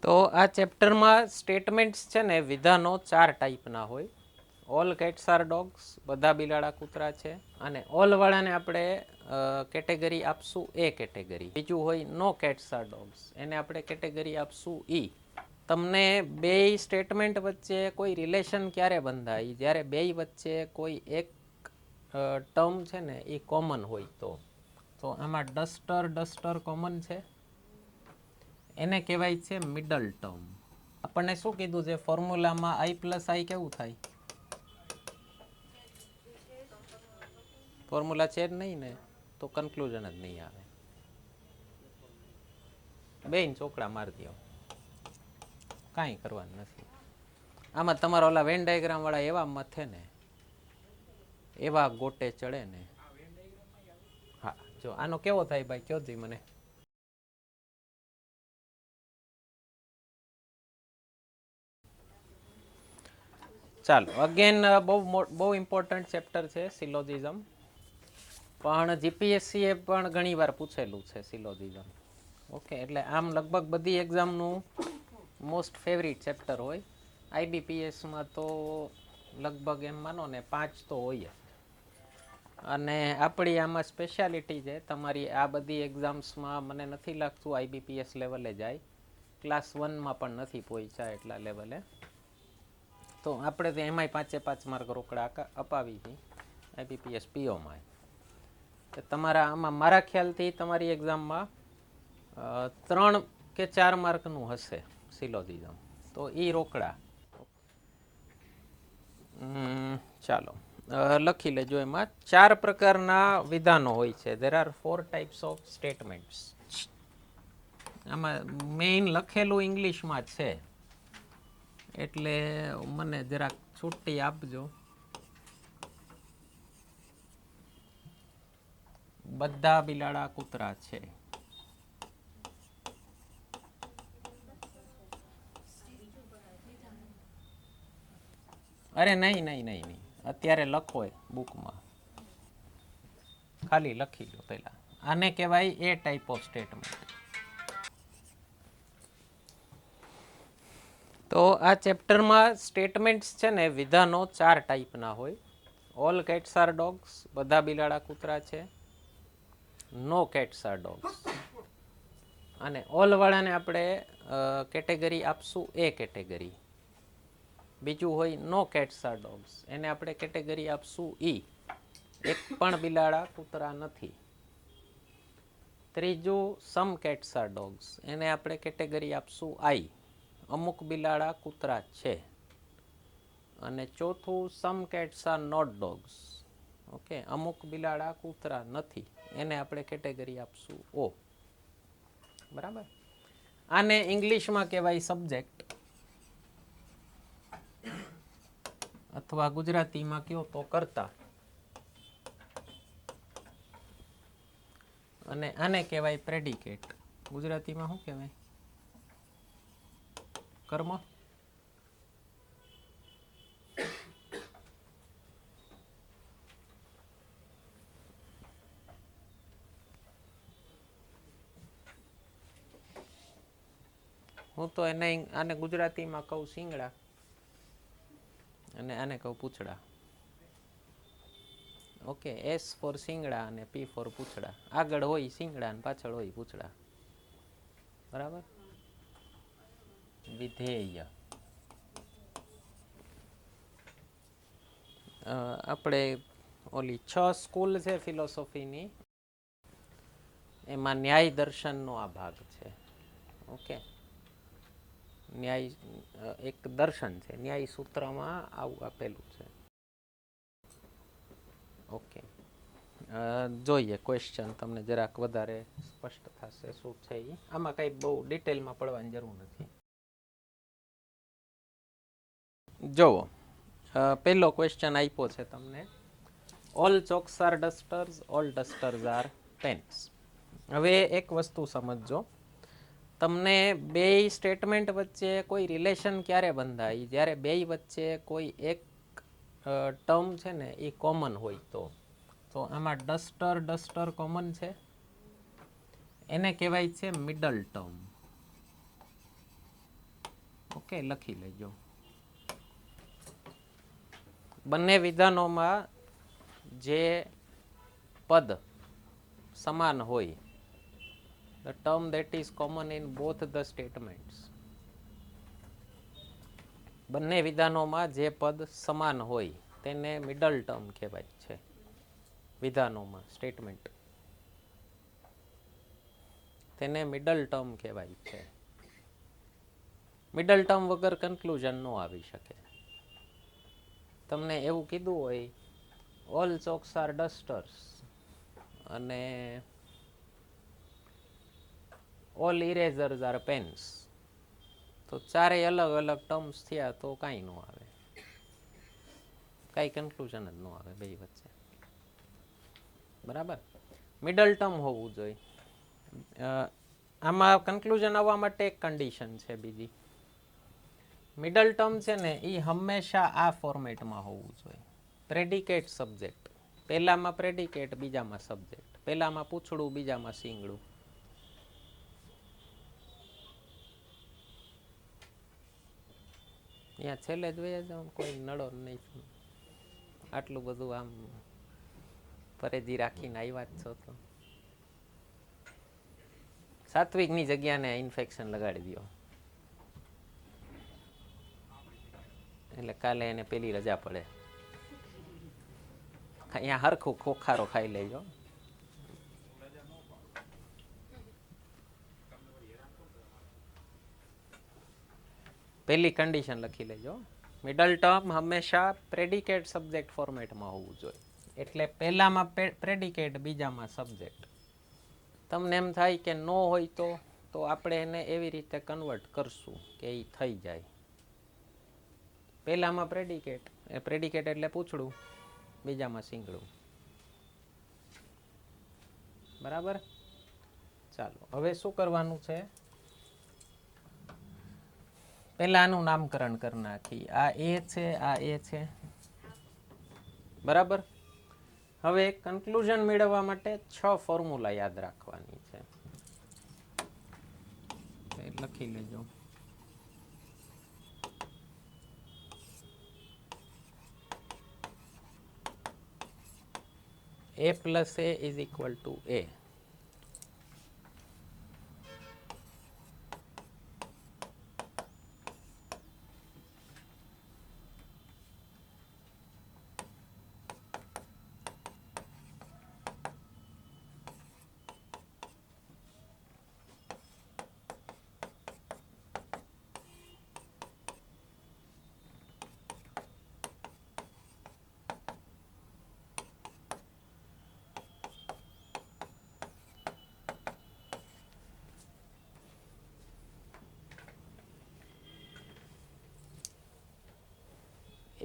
તો આ ચેપ્ટરમાં સ્ટેટમેન્ટ્સ છે ને વિધાનો 4 ટાઈપના હોય. ઓલ કેટ્સ આર ડોગ્સ, બધા બિલાડા કૂતરા છે. અને ઓલ વાળાને આપણે કેટેગરી આપશું એ કેટેગરી. બીજું હોય નો કેટ્સ આર ડોગ્સ, એને આપણે કેટેગરી આપશું ઈ. તમને બે સ્ટેટમેન્ટ વચ્ચે કોઈ રિલેશન ક્યારે બંધાય? જ્યારે બે વચ્ચે કોઈ એક ટર્મ છે ને એ કોમન હોય તો આમાં ડસ્ટર ડસ્ટર કોમન છે, એને કહેવાય છે મિડલ ટર્મ. આપણને શું કીધું છે ફોર્મ્યુલામાં આઈ પ્લસ આઈ કેવું થાય? ફોર્મ્યુલા છે જ નહીં ને, તો કન્ક્લુઝન જ નહીં આવે. બેન ચોકડા મારી દો, કાંઈ કરવાનું નથી. આમાં તમારા ઓલા વેન ડાયાગ્રામ વાળા એવા મથે ને, એવા ગોટે ચડે ને. હા, જો આનો કેવો થાય ભાઈ, કયો જી મને. ચાલો, અગેન બહુ ઇમ્પોર્ટન્ટ ચેપ્ટર છે સિલોજિઝમ, પણ જીપીએસસી એ પણ ઘણી વાર પૂછેલું છે સિલોજિઝમ. ઓકે, એટલે આમ લગભગ બધી એક્ઝામનું મોસ્ટ ફેવરિટ ચેપ્ટર હોય. આઈબીપીએસમાં તો લગભગ એમ માનો ને 5 તો હોય. અને આપણી આમાં સ્પેશિયાલિટી છે, તમારી આ બધી એક્ઝામ્સમાં મને નથી લાગતું આઈબીપીએસ લેવલે જાય, ક્લાસ 1માં પણ નથી પહોંચ્યા એટલા લેવલે. તો આપણે તો એમાંય 5 માર્ક રોકડા અપાવી છીએ આઈબીપીએસ પીઓમાં. તમારા આમાં મારા ખ્યાલથી તમારી એક્ઝામમાં 3 કે 4 માર્કનું હશે સિલોજિઝમ, તો એ રોકડા. ચાલો, લખી લેજો. એમાં 4 પ્રકારના વિધાનો હોય છે. There are 4 types of statements. આમાં મેઇન લખેલું ઇંગ્લિશમાં છે, એટલે મને જરાક છૂટી આપજો. બધા બિલાડા કૂતરા છે. અરે નહીં નહીં નહીં નહીં, અત્યારે લખો બુકમાં, ખાલી લખી લો પહેલા. આને કહેવાય એ ટાઈપ ઓફ સ્ટેટમેન્ટ. તો આ ચેપ્ટરમાં સ્ટેટમેન્ટ્સ છે ને વિધાનો 4 ટાઈપના હોય. ઓલ કેટ્સ આર ડોગ્સ, બધા બિલાડા કૂતરા છે. નો કેટ્સ આર ડોગ્સ, અને ઓલ વાળાને આપણે કેટેગરી આપશું એ કેટેગરી. બીજું હોય નો કેટ્સ આર ડોગ્સ, એને આપણે કેટેગરી આપશું ઈ, એક પણ બિલાડા કૂતરા નથી. ત્રીજું સમ કેટ્સ આર ડોગ્સ, એને આપણે કેટેગરી આપશું આઈ, અમુક બિલાડા કૂતરા છે. અને ચોથું some cats are not dogs, okay, અમુક બિલાડા કૂતરા નથી, એને આપણે કેટેગરી આપશું ઓ. બરાબર. આને ઇંગ્લિશમાં કહેવાય સબ્જેક્ટ, અથવા ગુજરાતીમાં કયો તો કર્તા. અને આને કહેવાય પ્રેડિકેટ. ગુજરાતીમાં શું કહેવાય? કર્મ. હું તો આને ગુજરાતીમાં કહું શિંગડા, અને આને કહું પૂછડા. ઓકે, એસ ફોર શિંગડા અને પી ફોર પૂછડા. આગળ હોય શિંગડા અને પાછળ હોય પૂછડા. બરાબર. વિધેય. આપણે ઓલી 6 સ્કૂલ છે ફિલોસોફીની, એમાં ન્યાય દર્શનનો આ ભાગ છે. ઓકે, ન્યાય એક દર્શન છે, ન્યાય સૂત્રમાં આવું આપેલું છે. ઓકે, જોઈએ ક્વેશ્ચન તમને જરાક વધારે સ્પષ્ટ થશે શું છે એ. આમાં કંઈ બહુ ડિટેલમાં પડવાની જરૂર નથી. જુઓ, પહેલો ક્વેશ્ચન આપ્યો છે તમને. ઓલ ચોક્સ આર ડસ્ટર્સ, ઓલ ડસ્ટર્સ આર પેન્સ. હવે એક વસ્તુ સમજજો, તમને બે સ્ટેટમેન્ટ વચ્ચે કોઈ રિલેશન ક્યારે બંધાય? જ્યારે બે વચ્ચે કોઈ એક ટર્મ છે ને એ કોમન હોય તો આમાં ડસ્ટર ડસ્ટર કોમન છે, એને કહેવાય છે મિડલ ટર્મ. ઓકે, લખી લેજો. બંને વિધાનોમાં જે પદ સમાન હોય, the term that is common in both the statements, બંને વિધાનોમાં જે પદ સમાન હોય તેને મિડલ ટર્મ કહેવાય છે. વિધાનોમાં સ્ટેટમેન્ટ તેને મિડલ ટર્મ કહેવાય છે. મિડલ ટર્મ વગર કન્ક્લુઝન ન આવી શકે. તમને એવું કીધું હોય ઓલ ચોક્સ આર ડસ્ટર્સ અને ઓલ ઇરેઝર્સ આર પેન્સ, તો ચારેય અલગ અલગ ટર્મ્સ થયા તો કાંઈ ન આવે, કાંઈ કન્ક્લુઝન જ ન આવે બે વચ્ચે. બરાબર, મિડલ ટર્મ હોવું જોઈએ. આમાં કન્ક્લુઝન આવવા માટે એક કન્ડિશન છે બીજી. મિડલ ટર્મ છે ને એ હંમેશા આ ફોર્મેટમાં હોવું જોઈએ. પ્રેડિકેટ સબ્જેક્ટ, પહેલામાં પ્રેડિકેટ, બીજામાં સબ્જેક્ટ, પહેલામાં પૂછડું, બીજામાં શીંગડું. અહીંયા છેલ્લે જોઈએ જાઓ, કોઈ નડો નહીં. આટલું બધું આમ પરેજી રાખીને આવ્યા જ છો તો સાત્વિકની જગ્યાને ઇન્ફેક્શન લગાડી દો, એટલે કાલે એને પેલી રજા પડે. અહીંયા હરખું ખોખારો ખાઈ લેજો. પહેલી કન્ડિશન લખી લેજો, મિડલ ટર્મ હંમેશા પ્રેડિકેટ સબ્જેક્ટ ફોર્મેટમાં હોવું જોઈએ. એટલે પહેલામાં પ્રેડિકેટ, બીજામાં સબ્જેક્ટ. તમને એમ થાય કે નો હોય તો આપણે એને એવી રીતે કન્વર્ટ કરશું કે એ થઈ જાય. પહેલામાં પ્રેડિકેટ, પ્રેડિકેટ એટલે પૂછડું, બીજામાં શીંગડું. બરાબર, ચાલો હવે શું કરવાનું છે, પહેલા આનું નામકરણ કરી નાખી. આ એ છે, આ એ છે. બરાબર, હવે કન્ક્લુઝન મેળવવા માટે 6 ફોર્મ્યુલા યાદ રાખવાની છે. લખી લેજો. A plus A is equal to A.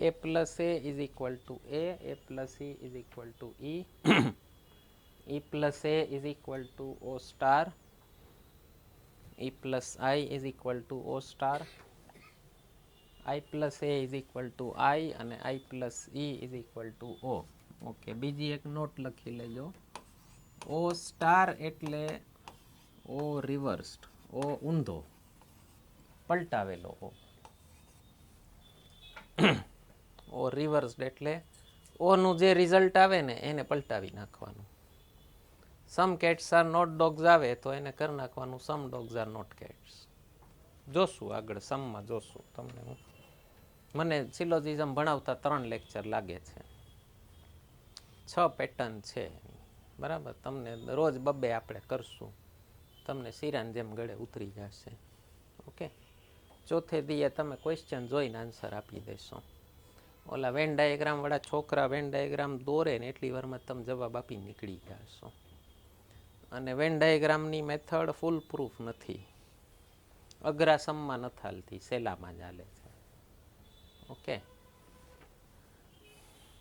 A plus A is equal to A plus E is equal to E, E plus A is equal to O star, E plus I is equal to O star, I plus A is equal to I અને I plus E is equal to O. Okay, બીજી એક not લખી લેજો. O star એટલે O reversed, O ઊંધો, પલટાવેલો O. ઓ reversed એટલે ઓનું જે result આવે ને એને પલટાવી નાખવાનું. સમ કેટ્સ આર નોટ ડોગ્સ આવે તો એને કરી નાખવાનું સમ ડોગ્સ આર નોટ કેટ્સ. જોશું આગળ, સમમાં જોશું. મને સિલોજિઝમ ભણાવતા 3 લેક્ચર લાગે છે, 6 પેટર્ન છે. બરાબર, તમને રોજ 2 આપણે કરશું, તમને શીરાની જેમ ગળે ઉતરી જશે. ઓકે, ચોથે દીએ તમે ક્વેશ્ચન જોઈને આન્સર આપી દેશો. ઓલા વેન ડાયાગ્રામ વાળા છોકરા વેન ડાયાગ્રામ દોરે ને એટલી વારમાં તમે જવાબ આપી નીકળી જશો. અને વેન ડાયાગ્રામની મેથડ ફૂલ પ્રૂફ નથી, અઘરા સમમાં નથી હાલતી, સેલામાં જ હાલે છે. ઓકે,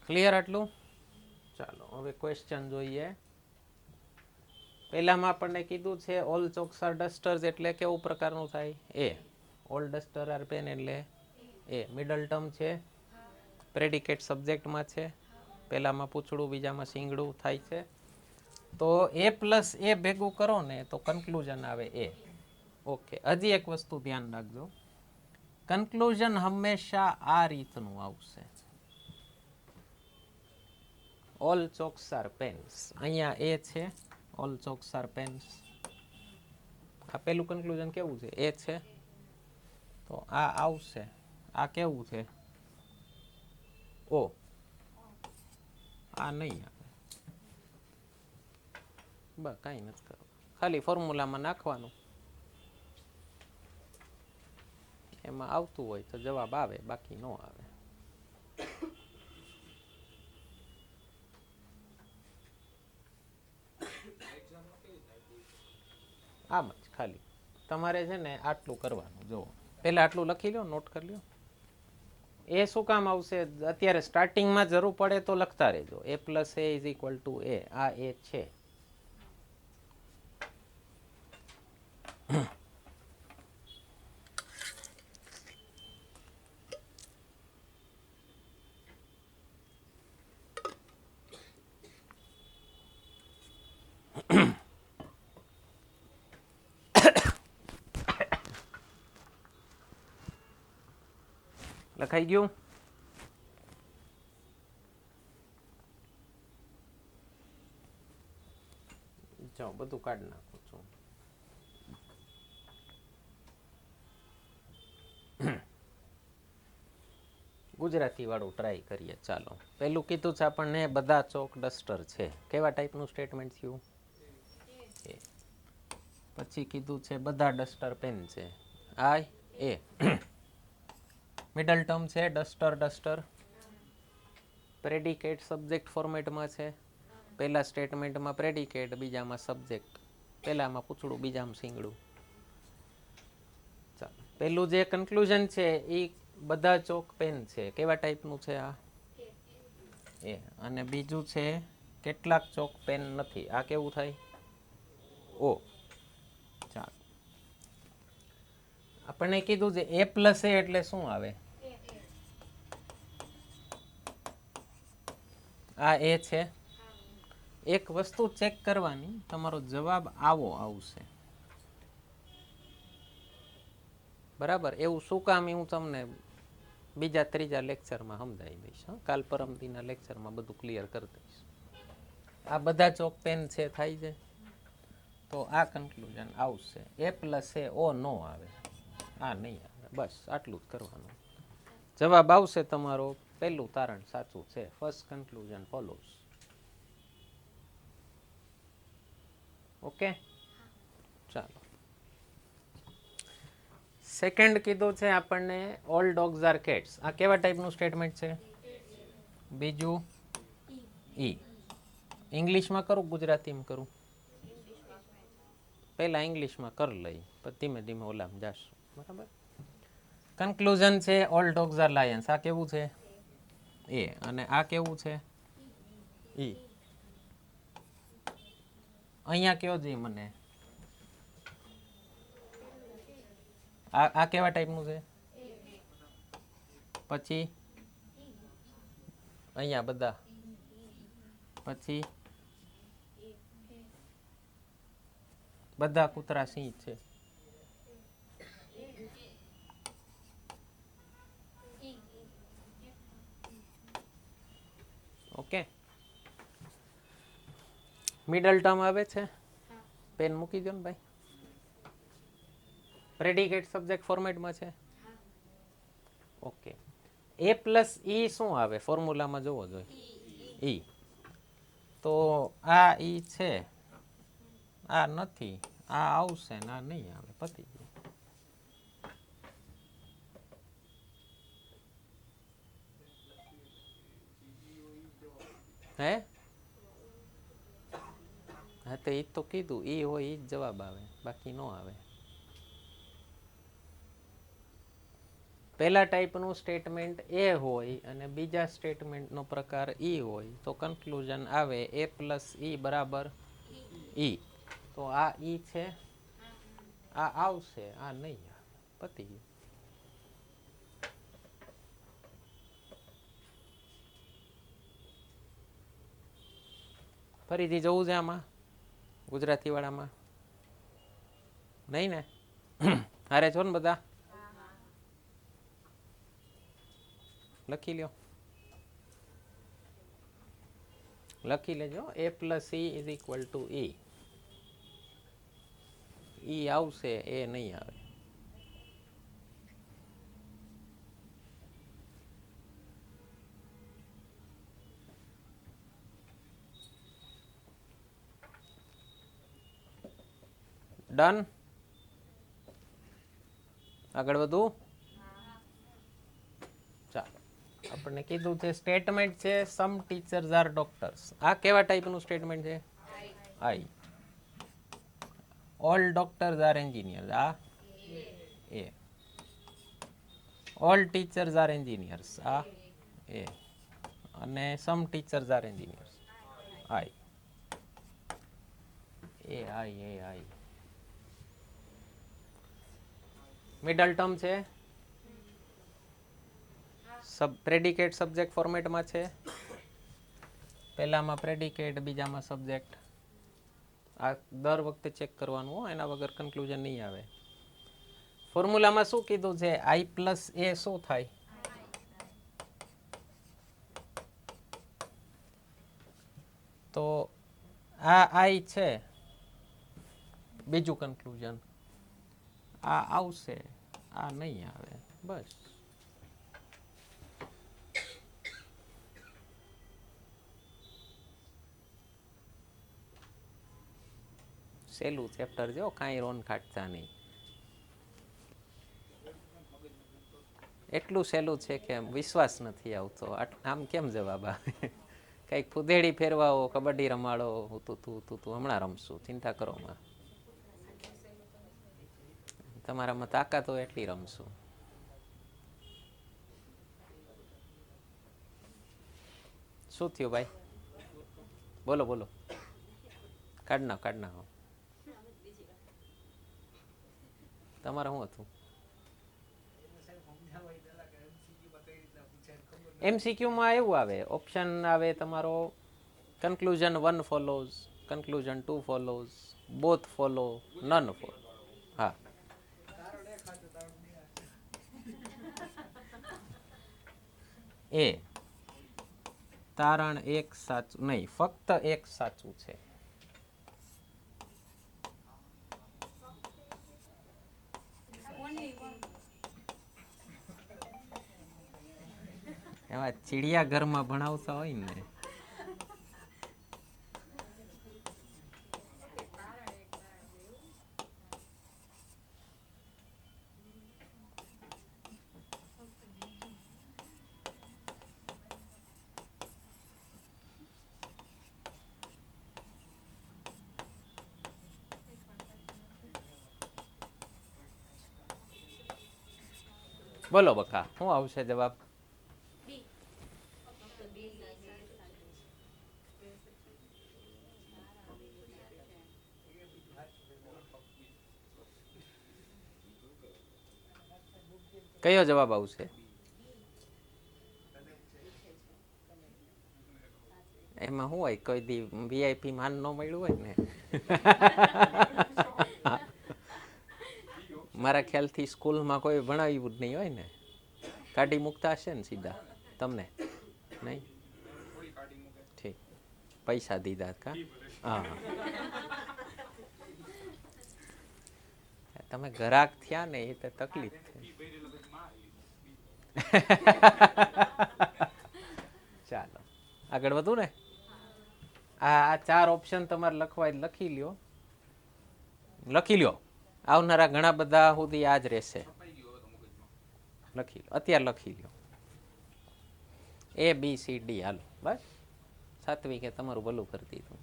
ક્લિયર આટલું? ચાલો હવે ક્વેશ્ચન જોઈએ. પહેલામાં આપણને કીધું છે ઓલ ચોક્સ આર ડસ્ટર્સ એટલે કેવું પ્રકારનું થાય? એ. ઓલ ડસ્ટર આર પેન એટલે એ. મિડલ ટર્મ છે, પ્રેડિકેટ સબ્જેક્ટમાં છે, પહેલામાં પૂછડું, બીજામાં શીંગડું થાય છે. તો A પ્લસ એ ભેગું કરો ને તો કન્ક્લુઝન આવે એ. ઓકે, હજી એક વસ્તુ ધ્યાન રાખજો, કન્ક્લુઝન હંમેશા આ રીતનું આવશે. ઓલ ચોક્સ આર પેન્સ. અહીંયા એ છે ઓલ ચોક્સ આર પેન્સ. આ પેલું કન્ક્લુઝન કેવું છે? એ છે. તો આ આવશે. આ કેવું છે? ઓ. આ નહીં આવે. બસ કાંઈ નથી કરવું, ખાલી ફોર્મ્યુલામાં નાખવાનું, એમાં આવતું હોય તો જવાબ આવે, બાકી ન આવે. આમ જ ખાલી તમારે છે ને આટલું કરવાનું. જો પહેલાં આટલું લખી લો, નોટ કરી લો. એ શું કામ આવશે? અત્યારે સ્ટાર્ટિંગમાં જરૂર પડે તો લખતા રહેજો. A plus A is equal to A. આ એ છે. લખાઈ ગયું? જાઓ બધું કાઢી નાખું છું. ગુજરાતી વાળું ટ્રાય કરીએ. ચાલો, પેલું કીધું છે આપણને બધા ચોક ડસ્ટર છે. કેવા ટાઈપનું સ્ટેટમેન્ટ થયું? પછી કીધું છે બધા ડસ્ટર પેન છે. આઈ એ. મિડલ ટર્મ છે ડસ્ટર ડસ્ટર. પ્રેડિકેટ સબ્જેક્ટ ફોર્મેટમાં છે. પહેલા સ્ટેટમેન્ટમાં પ્રેડિકેટ, બીજામાં સબ્જેક્ટ. પહેલામાં પૂછડું, બીજામાં શીંગડું. ચાલો, પેલું જે કન્ક્લુઝન છે એ બધા ચોક પેન છે. કેવા ટાઈપનું છે આ? એ. અને બીજું છે કેટલાક ચોક પેન નથી. આ કેવું થાય? ઓ. ચાલો, આપણને કીધું છે એ પ્લસ એ એટલે શું આવે? આ એ છે. એક વસ્તુ ચેક કરવાની, તમારો જવાબ આવો આવશે. બરાબર? એવું શું કામ એ હું તમને બીજા ત્રીજા લેક્ચરમાં સમજાવી દઈશ. કાલ પરમદીના લેક્ચરમાં બધું ક્લિયર કરી દઈશ. આ બધા ચોક પેન છે થાય છે, તો આ કન્ક્લુઝન આવશે. એ પ્લસ એ ઓ નો આવે, આ નહીં આવે. બસ આટલું જ કરવાનું. જવાબ આવશે તમારો. પહેલું તારણ સાચું છે. First conclusion follows. ઓકે, ચાલો. સેકન્ડ કીધું છે આપણને ઓલ ડોગ્સ આર કેટ્સ. આ કેવા ટાઈપનું સ્ટેટમેન્ટ છે? બીજું ઈ. ઇંગ્લિશમાં કરું, ગુજરાતીમાં કરું? પહેલા ઇંગ્લિશમાં કરી લઈ, પછી ધીમે ધીમે ઓલામાં જાશું. બરાબર? કન્ક્લુઝન છે ઓલ ડોગ્સ આર લાયન્સ. આ કેવું છે? એ. અને આ કેવું છે? ઈ. અહીંયા કયો જી મને? આ કેવા ટાઈપનું છે? પછી અહીંયા બધા, પછી બધા કૂતરા સિંહ છે. ઓકે, મિડલ ટર્મ આવે છે. પેન મૂકી દો ને ભાઈ. પ્રેડિકેટ સબ્જેક્ટ ફોર્મેટમાં છે. ઓકે. એ પ્લસ ઈ શું આવે? ફોર્મ્યુલામાં જોવો જોઈએ. ઈ. તો આ ઈ છે, આ નથી. આ આવશે ને આ નહીં આવે. પતી ગયું. હે? હા તો એ તો કીધું, ઈ હોય ઈ જ જવાબ આવે, બાકી ન આવે. પહેલા ટાઈપનું સ્ટેટમેન્ટ એ હોય અને બીજા સ્ટેટમેન્ટનો પ્રકાર ઈ હોય તો કન્ક્લુઝન આવે એ પ્લસ ઈ બરાબર ઈ. તો આ ઈ છે, આ આવશે, આ નહીં આવે. પતી ગયું. ફરીથી જવું છે આમાં ગુજરાતી વાળામાં? નહીં ને? હારે છો ને બધા? લખી લ્યો, લખી લેજો. A plus E is equal two E. E આવશે, એ નહીં આવે. ડન. આગળ વધું. ચાલો, આપણને કીધું છે સ્ટેટમેન્ટ છે સમ ટીચર્સ આર ડોક્ટર્સ. આ કેવા ટાઈપનું સ્ટેટમેન્ટ છે? I. All doctors are engineers. આ A. All teachers are engineers. આ એ. અને some teachers are engineers. I. A I A I. Middle term છે, પ્રેડિકેટ સબ્જેક્ટ ફોર્મેટમાં છે. પહેલામાં પ્રેડિકેટ, બીજામાં સબ્જેક્ટ. આ દર વખતે ચેક કરવાનું હોય, એના વગર કન્ક્લુઝન નહીં આવે. ફોર્મ્યુલામાં શું કીધું છે? આઈ પ્લસ એ શું થાય? તો આ આઈ છે, બીજું કન્ક્લુઝન આ આવશે, આ નહીં આવે. બસ. સહેલું ચેપ્ટર જો, કાંઈ રોન કાઢતા નહીં. એટલું સહેલું છે કે વિશ્વાસ નથી આવતો. આમ કેમ જવાબ આવે? કંઈક ફુદેડી ફેરવાઓ, કબડ્ડી રમાડો, તું હમણાં રમશું, ચિંતા કરો માં. તમારામાં તાકાત હોય એટલી રમશું. શું થયું ભાઈ? બોલો બોલો. કાઢ નાખો. તમારે શું હતું? MCQમાં એવું આવે, ઓપ્શન આવે તમારો conclusion 1 follows, conclusion 2 follows, both follow, none follow. હા, એ તારણ એક સાચું નહીં, ફક્ત એક સાચું છે. એમાં ચિડિયાઘરમાં ભણાવતા હોય ને. બોલો બકા, શું આવશે જવાબ? કયો જવાબ આવશે? એમાં શું હોય, કોઈ દી VIP માન ન મળ્યું હોય ને. મારા ખ્યાલથી સ્કૂલમાં કોઈ ભણાવ્યું જ નહીં હોય ને, કાઢી મૂકતા હશે ને સીધા તમને, નહીં? ઠીક, પૈસા દીધા કા? હા, તમે ગ્રાહક થયા ને એ તો તકલીફ થઈ. ચાલો આગળ વધુ ને. આ 4 ઓપ્શન તમારે લખવા લખી લ્યો. આવનારા ઘણા બધા સુધી આ જ રહેશે. લખી લો, અત્યારે લખી લો. ABCD. હાલો બસ, સાત્વિક કે તમારું ભલું કરી દીધું.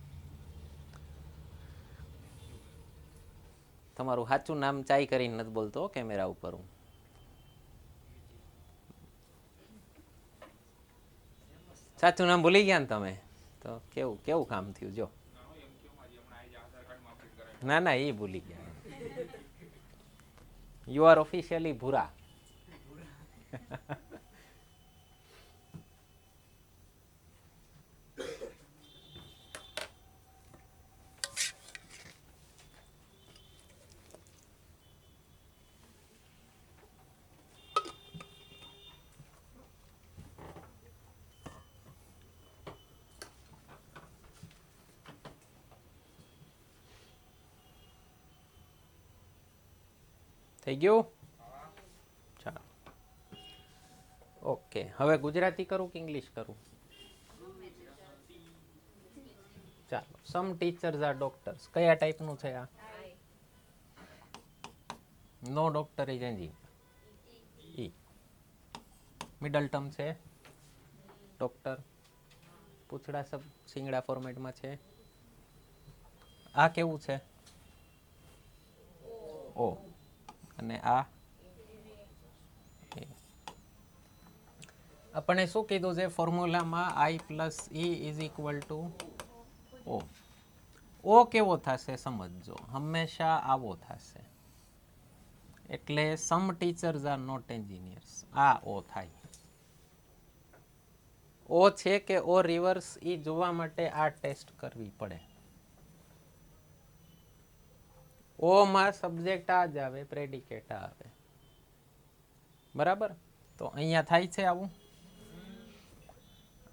તમારું સાચું નામ ચાઈ કરીને નથી બોલતો કેમેરા ઉપર હું. સાચું નામ ભૂલી ગયા ને તમે તો કેવું કામ થયું જો. ના એ ભૂલી ગયા. યુ આર ઓફિશિયલી ભૂરા. થઈ ગયું? ચાલો ઓકે. હવે ગુજરાતી કરું કે ઇંગ્લિશ કરું? ચાલો. Some teachers are doctors. કયા ટાઈપનું છે આ? No doctor is engine. E middle term છે ડોક્ટર. પૂછડા સબ સિંગડા ફોર્મેટમાં છે. આ કેવું છે? ઓ. અને આ આપણે શું કીધું છે ફોર્મ્યુલામાં? I plus E is equal to O. O કેવો થશે સમજો, હંમેશા આવો થશે. એટલે some teachers are not engineers. આ ઓ થાય. ઓ છે કે ઓ રિવર્સ એ જોવા માટે આ ટેસ્ટ કરવી પડે. ઓ માં સબ્જેક્ટ આ જ આવે, પ્રેડિકેટ આ આવે. બરાબર? તો અહીંયા થાય છે આવું?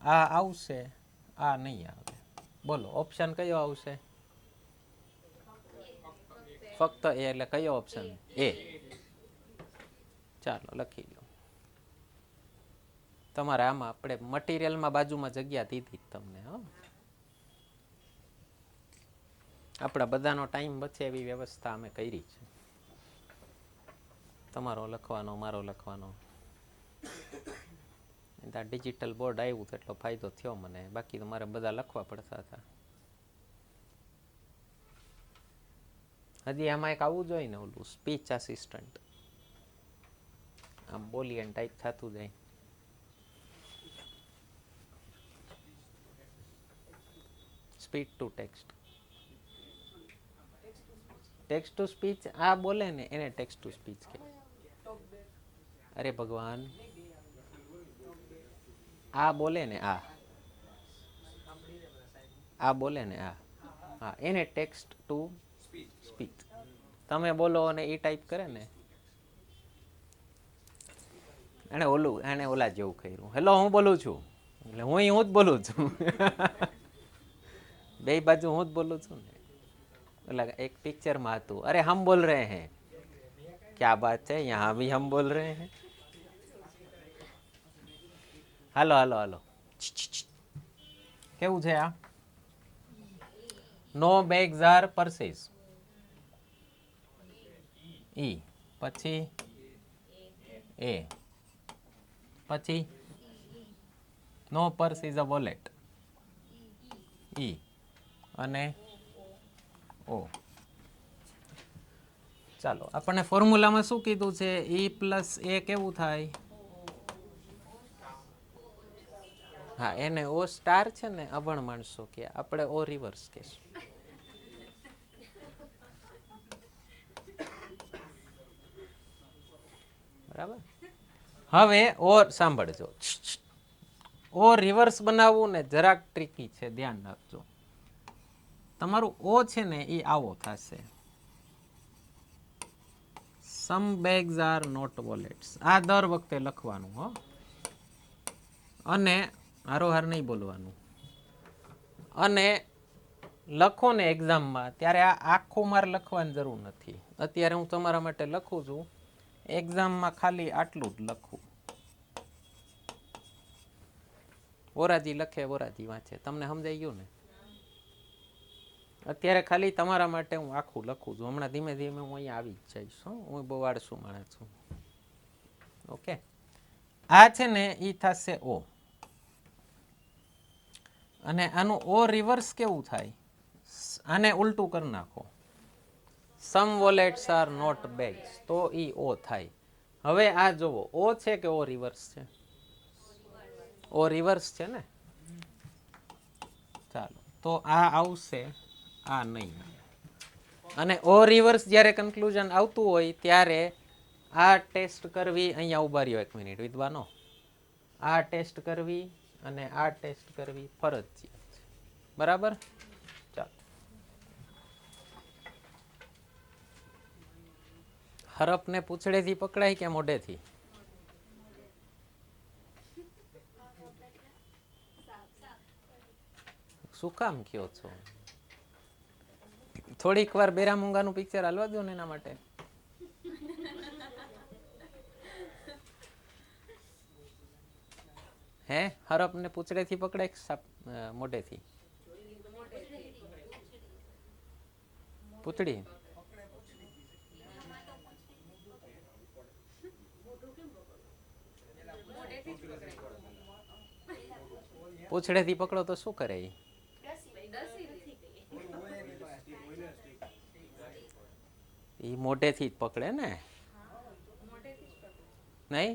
આ આવશે, આ નહીં આવે. બોલો ઓપ્શન કયો આવશે? ફક્ત એ. એટલે કયો ઓપ્શન? એ. ચાલો લખી લો. તમારે આમાં આપણે મટીરિયલમાં બાજુમાં જગ્યા દીધી તમને. આપણા બધાનો ટાઈમ બચે એવી વ્યવસ્થા અમે કરી છે. તમારો લખવાનો, મારો લખવાનો. ડિજિટલ બોર્ડ આવ્યું તો એટલો ફાયદો થયો મને. બાકી તો મારે બધા લખવા પડતા હતા. હજી આમાં એક આવવું જોઈએ ને, ઓલું સ્પીચ આસિસ્ટન્ટ. આમ બોલી અને ટાઈપ થતું જાય. Speech to text. Text to speech આ બોલે ને એને ટેક્સ્ટ ટુ સ્પીચ કહે. અરે ભગવાન, આ બોલે ને આ બોલે ને હા, એને ટેક્સ્ટ ટુ સ્પીચ. તમે બોલો અને એ ટાઈપ કરે ને, એને ઓલા જેવું કર્યું. હેલો, હું બોલું છું એટલે હું જ બોલું છું. બે બાજુ હું જ બોલું છું ને. ઓલા એક પિક્ચરમાં હતું, અરે હમ બોલ રહે હૈ. ક્યા બાત છે, યહાં ભી હમ બોલ રહે હૈ. હાલો હાલો હાલો. કેવું છે આ? નો બેગ્સ આર પર્સીસ. ઈ પછી એ પછી નો પર્સ ઇઝ અ વોલેટ. ઈ અને ઓ. ચાલો આપણને ફોર્મ્યુલામાં શું કીધું છે? ઈ પ્લસ એ કેવું થાય? હા, એને ઓ સ્ટાર છે ને, અભણ માણસો કે, આપણે ઓ રિવર્સ કહેશું. બરાબર. હવે ઓ સાંભળજો. ઓ રિવર્સ બનાવવું ને જરાક ટ્રિકી છે, ધ્યાન રાખજો. તમારું ઓ છે ને એ આવો થશે. સમ બેગ્સ આર નોટ વોલેટ્સ. આ દર વખતે લખવાનું હો. અને હારોહાર નહીં બોલવાનું. અને લખો ને એક્ઝામમાં ત્યારે આ આખું મારે લખવાની જરૂર નથી. અત્યારે હું તમારા માટે લખું છું. એક્ઝામમાં ખાલી આટલું જ લખું. ઓરાજી લખે, ઓરાજી વાંચે. તમને સમજાઈ ગયું ને? અત્યારે ખાલી તમારા માટે હું આખું લખું છું. હમણાં ધીમે ધીમે હું અહીંયા આવી જ જઈશ. હું બહુ આળસુ માણસ છું. ઓકે. આ છે ને એ થશે ઓ. અને આનું ઓ રિવર્સ કેવું થાય? આને ઉલટું કરી નાખો. સમ વોલેટ્સ આર નોટ બેગ્સ. તો ઈ ઓ થાય. હવે આ જોવો, ઓ છે કે ઓ રિવર્સ છે? ઓ રિવર્સ છે ને. ચાલો તો આ આવશે, આ નહીં. અને ઓ રિવર્સ જ્યારે કન્ક્લુઝન આવતું હોય ત્યારે આ ટેસ્ટ કરવી. અહીંયા ઉભા રહ્યો એક મિનિટ વિદ્વાનો. આ ટેસ્ટ કરવી અને આ ટેસ્ટ કરવી ફરજિયાત છે. બરાબર? ચાલો. હરફને પૂંછડેથી પકડાય કે મોઢેથી? શું કામ કયો છો? થોડીક વાર બેરા મૂંગાનું પિક્ચર હાલવા દો ને એના માટે. હે હરપ ને પૂંછડેથી પકડે કે મોઢેથી? પૂંછડી. પૂંછડેથી પકડો તો શું કરે એ મોઢેથી જ પકડે ને, નહીં?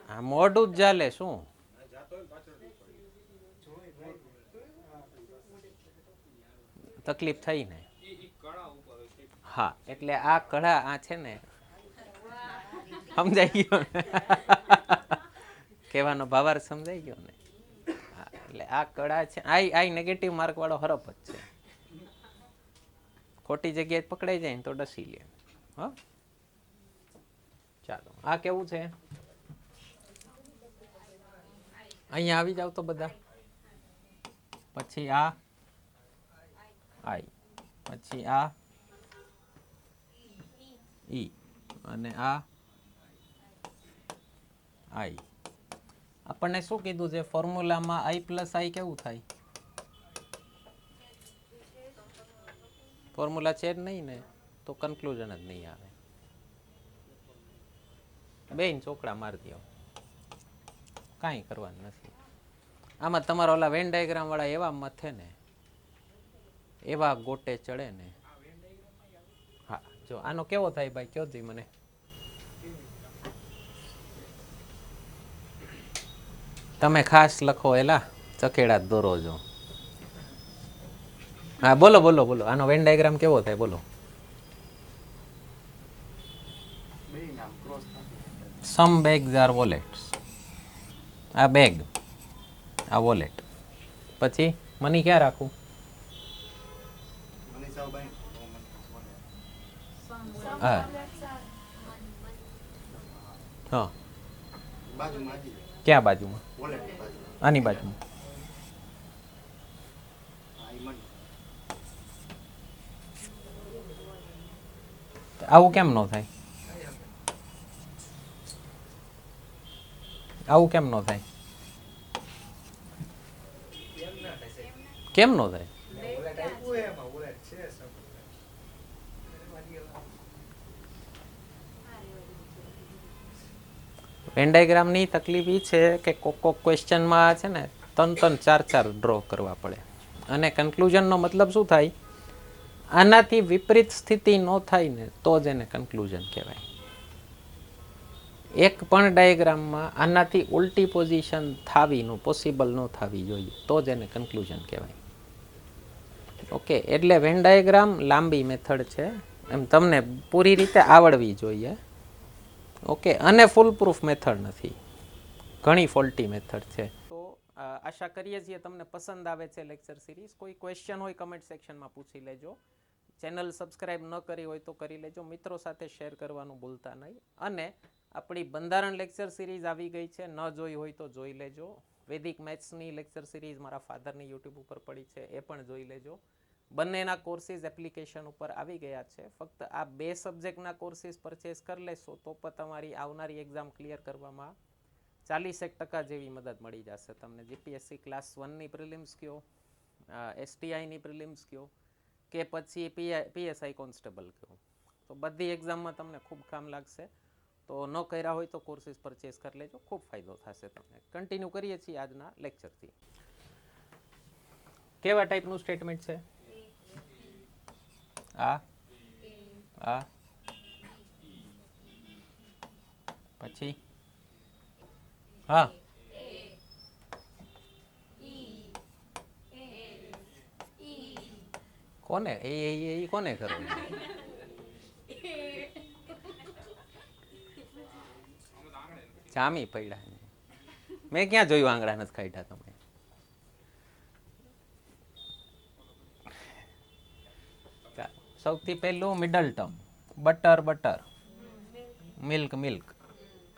હા મોઢું જ ચાલે શું? તકલીફ થઈ ને? હા એટલે આ કળા આ છે ને, સમજાઈ ગયો ને? કહેવાનો ભાવાર્થ સમજાઈ ગયો ને? હા એટલે આ કળા છે, આ નેગેટિવ માર્ક વાળો હરપ જ છે. ખોટી જગ્યાએ પકડાઈ જાય ને તો ડસી લે. હા ચાલો આ કેવું છે? અહીંયા આવી જાવ તો બધા. પછી આ આઈ, પછી આ ઈ, અને આ આઈ. આપણને શું કીધું છે ફોર્મ્યુલામાં? આઈ પ્લસ આઈ કેવું થાય? ફોર્મ્યુલા છે જ નહીં ને, તો કન્ક્લુઝન જ નહીં આવે. બેન ચોકડા મારી દો, કાંઈ કરવાનું નથી. આમાં તમારા ઓલા વેન ડાયાગ્રામ વાળા એવા મથે ને, એવા ગોટે ચડે ને. હા જો આનો કેવો થાય ભાઈ, કયો દી મને. તમે ખાસ લખો એલા ચકેડા દોરો છો. હા બોલો બોલો બોલો, આનો વેન ડાયાગ્રામ કેવો થાય બોલો. સમ બેગ્સ આર વોલેટ્સ. આ બેગ, આ વોલેટ. પછી મની ક્યાં રાખું? હા હા ક્યાં બાજુમાં? આની બાજુમાં. આવું કેમ ન થાય? આવું કેમ ન થાય? કેમ ન થાય? વેન ડાયાગ્રામની તકલીફ એ છે કે કોક ક્વેશ્ચનમાં છે ને 3-4 ડ્રો કરવા પડે. અને કન્ક્લુઝનનો મતલબ શું થાય? આનાથી વિપરીત સ્થિતિ ન થાય ને તો જ એને કન્ક્લુઝન કહેવાય. એક પણ ડાયાગ્રામમાં આનાથી ઉલટી પોઝિશન થાવીનું પોસિબલ ન થવી જોઈએ તો જ એને કન્ક્લુઝન કહેવાય. ઓકે એટલે વેન ડાયાગ્રામ લાંબી મેથડ છે, એમ તમને પૂરી રીતે આવડવી જોઈએ. ઓકે અને ફૂલ પ્રૂફ મેથડ નથી, ઘણી ફોલ્ટી મેથડ છે. તો આશા કરીએ છીએ તમને પસંદ આવે છે લેક્ચર સિરીઝ. કોઈ ક્વેશ્ચન હોય કમેન્ટ સેક્શનમાં પૂછી લેજો. ચેનલ સબસ્ક્રાઇબ ન કરી હોય તો કરી લેજો. મિત્રો સાથે શેર કરવાનું ભૂલતા નહીં. અને આપણી બંધારણ લેક્ચર સિરીઝ આવી ગઈ છે, ન જોઈ હોય તો જોઈ લેજો. વૈદિક મેથ્સની લેક્ચર સિરીઝ મારા ફાધરની યુટ્યુબ ઉપર પડી છે, એ પણ જોઈ લેજો. બંનેના કોર્સીસ એપ્લિકેશન ઉપર આવી ગયા છે. ફક્ત આ 2 સબ્જેક્ટના કોર્સીસ પરચેસ કરી લેશો તો પણ તમારી આવનારી એક્ઝામ ક્લિયર કરવામાં 40% જેવી મદદ મળી જશે તમને. જીપીએસસી ક્લાસ 1ની પ્રિલિમ્સ કયો, એસટીઆઈની પ્રિલિમ્સ કયો, કે પછી પીએસઆઈ કોન્સ્ટેબલ કયો, તો બધી એક્ઝામમાં તમને ખૂબ કામ લાગશે. તો ન કર્યા હોય તો કોર્સીસ પરચેસ કરી લેજો, ખૂબ ફાયદો થશે તમને. કન્ટિન્યુ કરીએ છીએ આજના લેક્ચરથી. કેવા ટાઈપનું સ્ટેટમેન્ટ છે? આ પછી હા કોને એ કોને કરવું? જામી પડ્યા. મેં ક્યાં જોયું આંગળા નથી કાઢ્યા તમે? સૌથી પહેલું middle term, butter butter, milk milk.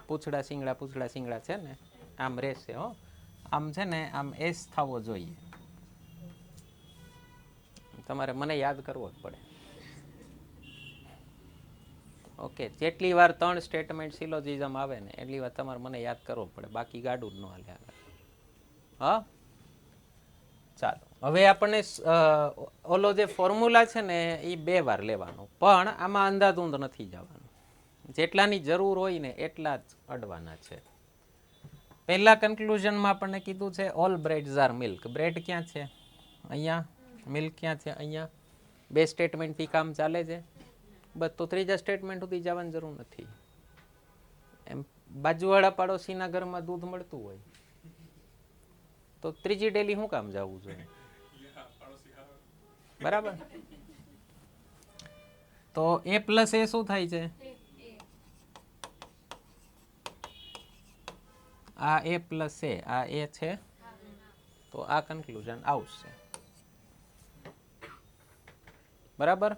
પૂછડા સિંગડા છે ને આમ રહેશે. હો આમ છે ને આમ એસ થવો જોઈએ. તમારે મને યાદ કરવો જ પડે. ઓકે, જેટલી વાર 3 સ્ટેટમેન્ટ સિલોજિઝમ આવે ને એટલી વાર તમારે મને યાદ કરવો પડે, બાકી ગાડું જ ન હાલે આગળ. હા, ચાલો. હવે આપણને ઓલો જે ફોર્મ્યુલા છે ને એ 2 વાર લેવાનો, પણ આમાં અંધાધૂંધ નથી જવાનું. જેટલાની જરૂર હોય ને એટલા જ અડવાના છે. પહેલા કન્ક્લુઝનમાં આપણને કીધું છે ઓલ બ્રેડ્સ આર મિલ્ક. બ્રેડ ક્યાં છે? અહીંયા. મિલ્ક ક્યાં છે? અહીંયા. 2 સ્ટેટમેન્ટથી કામ ચાલે છે. બસ, તો ત્રીજા સ્ટેટમેન્ટ સુધી જવાની જરૂર નથી. એમ બાજુવાળા પાડોશીના ઘરમાં દૂધ મળતું હોય તો ત્રીજી ડેલી શું કામ જવું જોઈએ? બરાબર. તો a પ્લસ એ શું થાય છે? આ a પ્લસ એ, આ એ છે, તો આ કન્ક્લુઝન આવશે. બરાબર.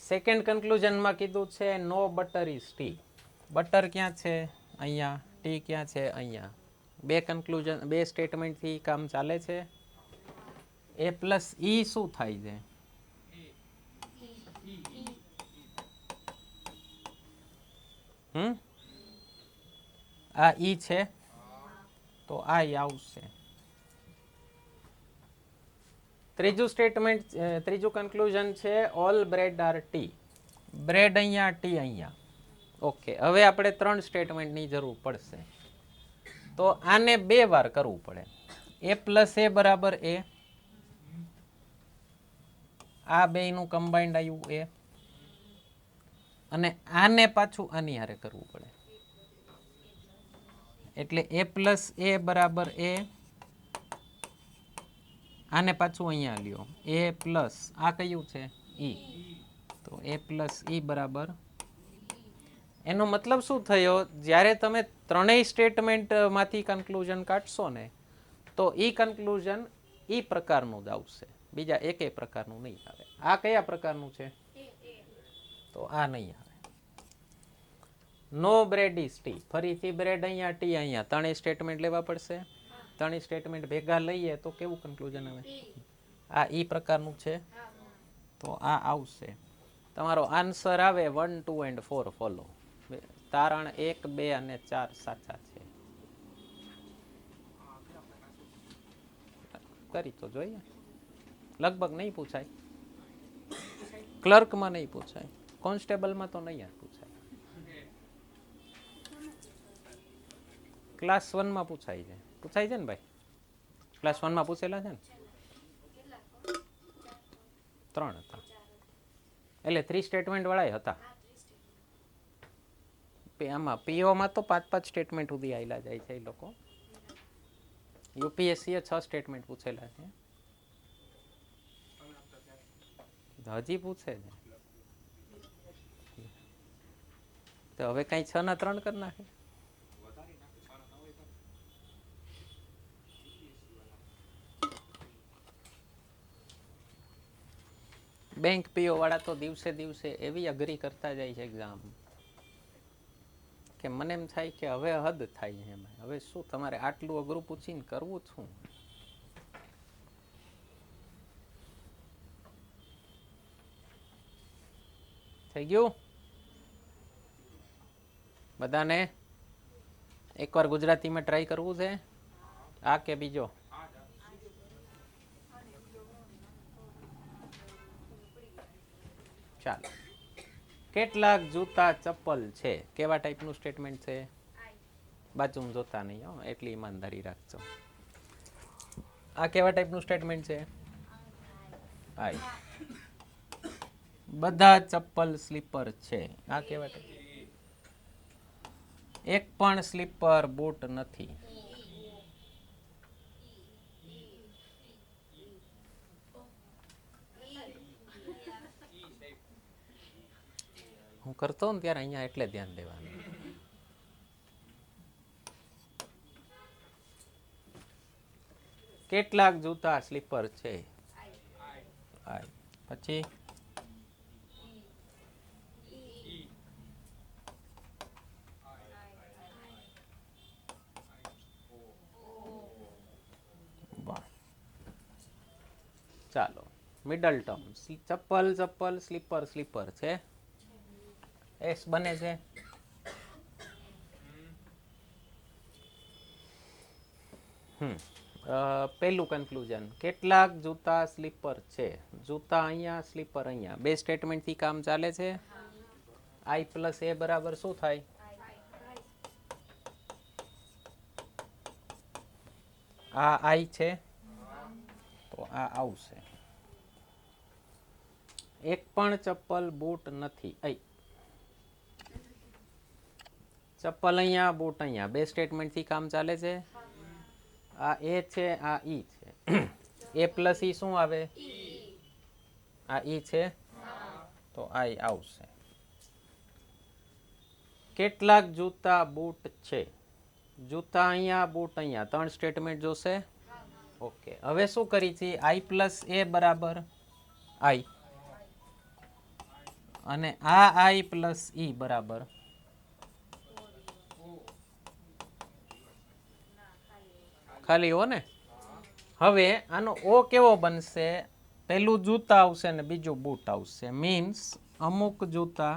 સેકન્ડ કન્ક્લુઝનમાં કીધું છે નો બટર ઇઝ ટી. બટર ક્યાં છે? અહીંયા. ટી ક્યાં છે? અહીંયા. 2 કન્ક્લુઝન, 2 સ્ટેટમેન્ટથી કામ ચાલે છે. એ પ્લસ ઈ શું થાય છે? આ ઈ છે, તો આ આવશે. ત્રીજું સ્ટેટમેન્ટ, ત્રીજું કન્ક્લુઝન છે all bread are tea. Bread અહીંયા, ટી અહીંયા. ઓકે, હવે આપણે 3 સ્ટેટમેન્ટની જરૂર પડશે. તો આને 2 વાર કરવું પડે. એ પ્લસ એ બરાબર એ, આ બેયનું કમ્બાઇન્ડ આવ્યું એ, અને આને પાછું આની હારે કરવું પડે. એટલે એ પ્લસ એ બરાબર એ, આને પાછું અહીંયા લ્યો એ પ્લસ આ કયું છે? ઈ. તો એ પ્લસ ઈ બરાબર. એનો મતલબ શું થયો? જ્યારે તમે ત્રણેય સ્ટેટમેન્ટમાંથી કન્ક્લુઝન કાઢશો ને તો ઈ કન્ક્લુઝન ઈ પ્રકારનું જ આવશે, બીજા એકેય પ્રકારનું નહીં આવે. આ કયા પ્રકારનું છે? તો આ નહીં આવે. નો બ્રેડ ઇઝ ટી. ફરીથી બ્રેડ અહીંયા, ટી અહીંયા. ત્રણેય સ્ટેટમેન્ટ લેવા પડશે. ત્રણેય સ્ટેટમેન્ટ ભેગા લઈએ તો કેવું કન્ક્લુઝન આવે? આ ઈ પ્રકારનું છે, તો આ આવશે. તમારો આન્સર આવે 1, 2 and 4 ફોલો. તારણ 1, 2 અને 4 સાચા છે. કરી તો જોઈએ. લગભગ નહીં પૂછાય, ક્લર્કમાં નહીં પૂછાય, કોન્સ્ટેબલમાં તો નહીં પૂછાય, ક્લાસ 1માં પૂછાય છે. પૂછાય છે ને ભાઈ? ક્લાસ 1માં પૂછેલા છે ને? 3 હતા, એટલે 3 સ્ટેટમેન્ટ વાળા હતા. આમાં પીઓમાં તો 5-5 સ્ટેટમેન્ટ સુધી આવેલા જાય છે એ લોકો. યુપીએસસીએ 6 સ્ટેટમેન્ટ પૂછેલા છે. હજી પૂછે છે તો હવે કઈ 6 ના 3 કરી નાખે. બેંક પીઓ વાળા તો દિવસે દિવસે એવી અઘરી કરતા જાય છે એક્ઝામ કે મને એમ થાય કે હવે હદ થાય છે એમાં. હવે શું તમારે આટલું અઘરું પૂછીને કરવું શું? થઈ ગયું બધાને? એકવાર ગુજરાતીમાં ટ્રાય કરવું છે આ કે બીજો? ચાલો. કેટલાક જૂતા ચપ્પલ છે. કેવા ટાઈપનું સ્ટેટમેન્ટ છે? બાજુમાં જોતા નહીં હો, એટલી ઈમાનદારી રાખજો. આ કેવા ટાઈપનું સ્ટેટમેન્ટ છે? આઈ. બધા ચપ્પલ સ્લીપર છે. આ કેવા ટાઈપ? એક પણ સ્લીપર બૂટ નથી. હું કરતો ને ત્યારે અહીંયા એટલે ધ્યાન દેવાનું. કેટલાક જૂતા સ્લીપર છે. પછી ચાલો મિડલ ટર્મ. ચપ્પલ ચપ્પલ સ્લીપર સ્લીપર છે. એસ બને છે. પહેલું કન્ક્લુઝન, કેટલાક જૂતા સ્લીપર છે. જૂતા અહીંયા, સ્લીપર અહીંયા, બે સ્ટેટમેન્ટથી કામ ચાલે છે. આઈ પ્લસ એ બરાબર શું થાય? આ આઈ છે તો આ આવશે. એક પણ ચપ્પલ બૂટ નથી. ચપ્પલ અહીંયા, બૂટ અહીંયા, બે સ્ટેટમેન્ટથી કામ ચાલે છે. આ એ છે, આ ઈ છે. એ પ્લસ ઈ શું આવે? આ ઈ છે તો આ આવશે. કેટલાક જૂતા બૂટ છે. જૂતા અહીંયા, બૂટ અહીંયા, ત્રણ સ્ટેટમેન્ટ જોશે. ઓકે, હવે શું કરી છે? આઈ પ્લસ એ બરાબર આઈ, અને આ આઈ પ્લસ ઈ બરાબર ખાલી હો ને. હવે આનો ઓ કેવો બનશે? પેલું જૂતા આવશે ને બીજું બૂટ આવશે. મીન્સ અમુક જૂતા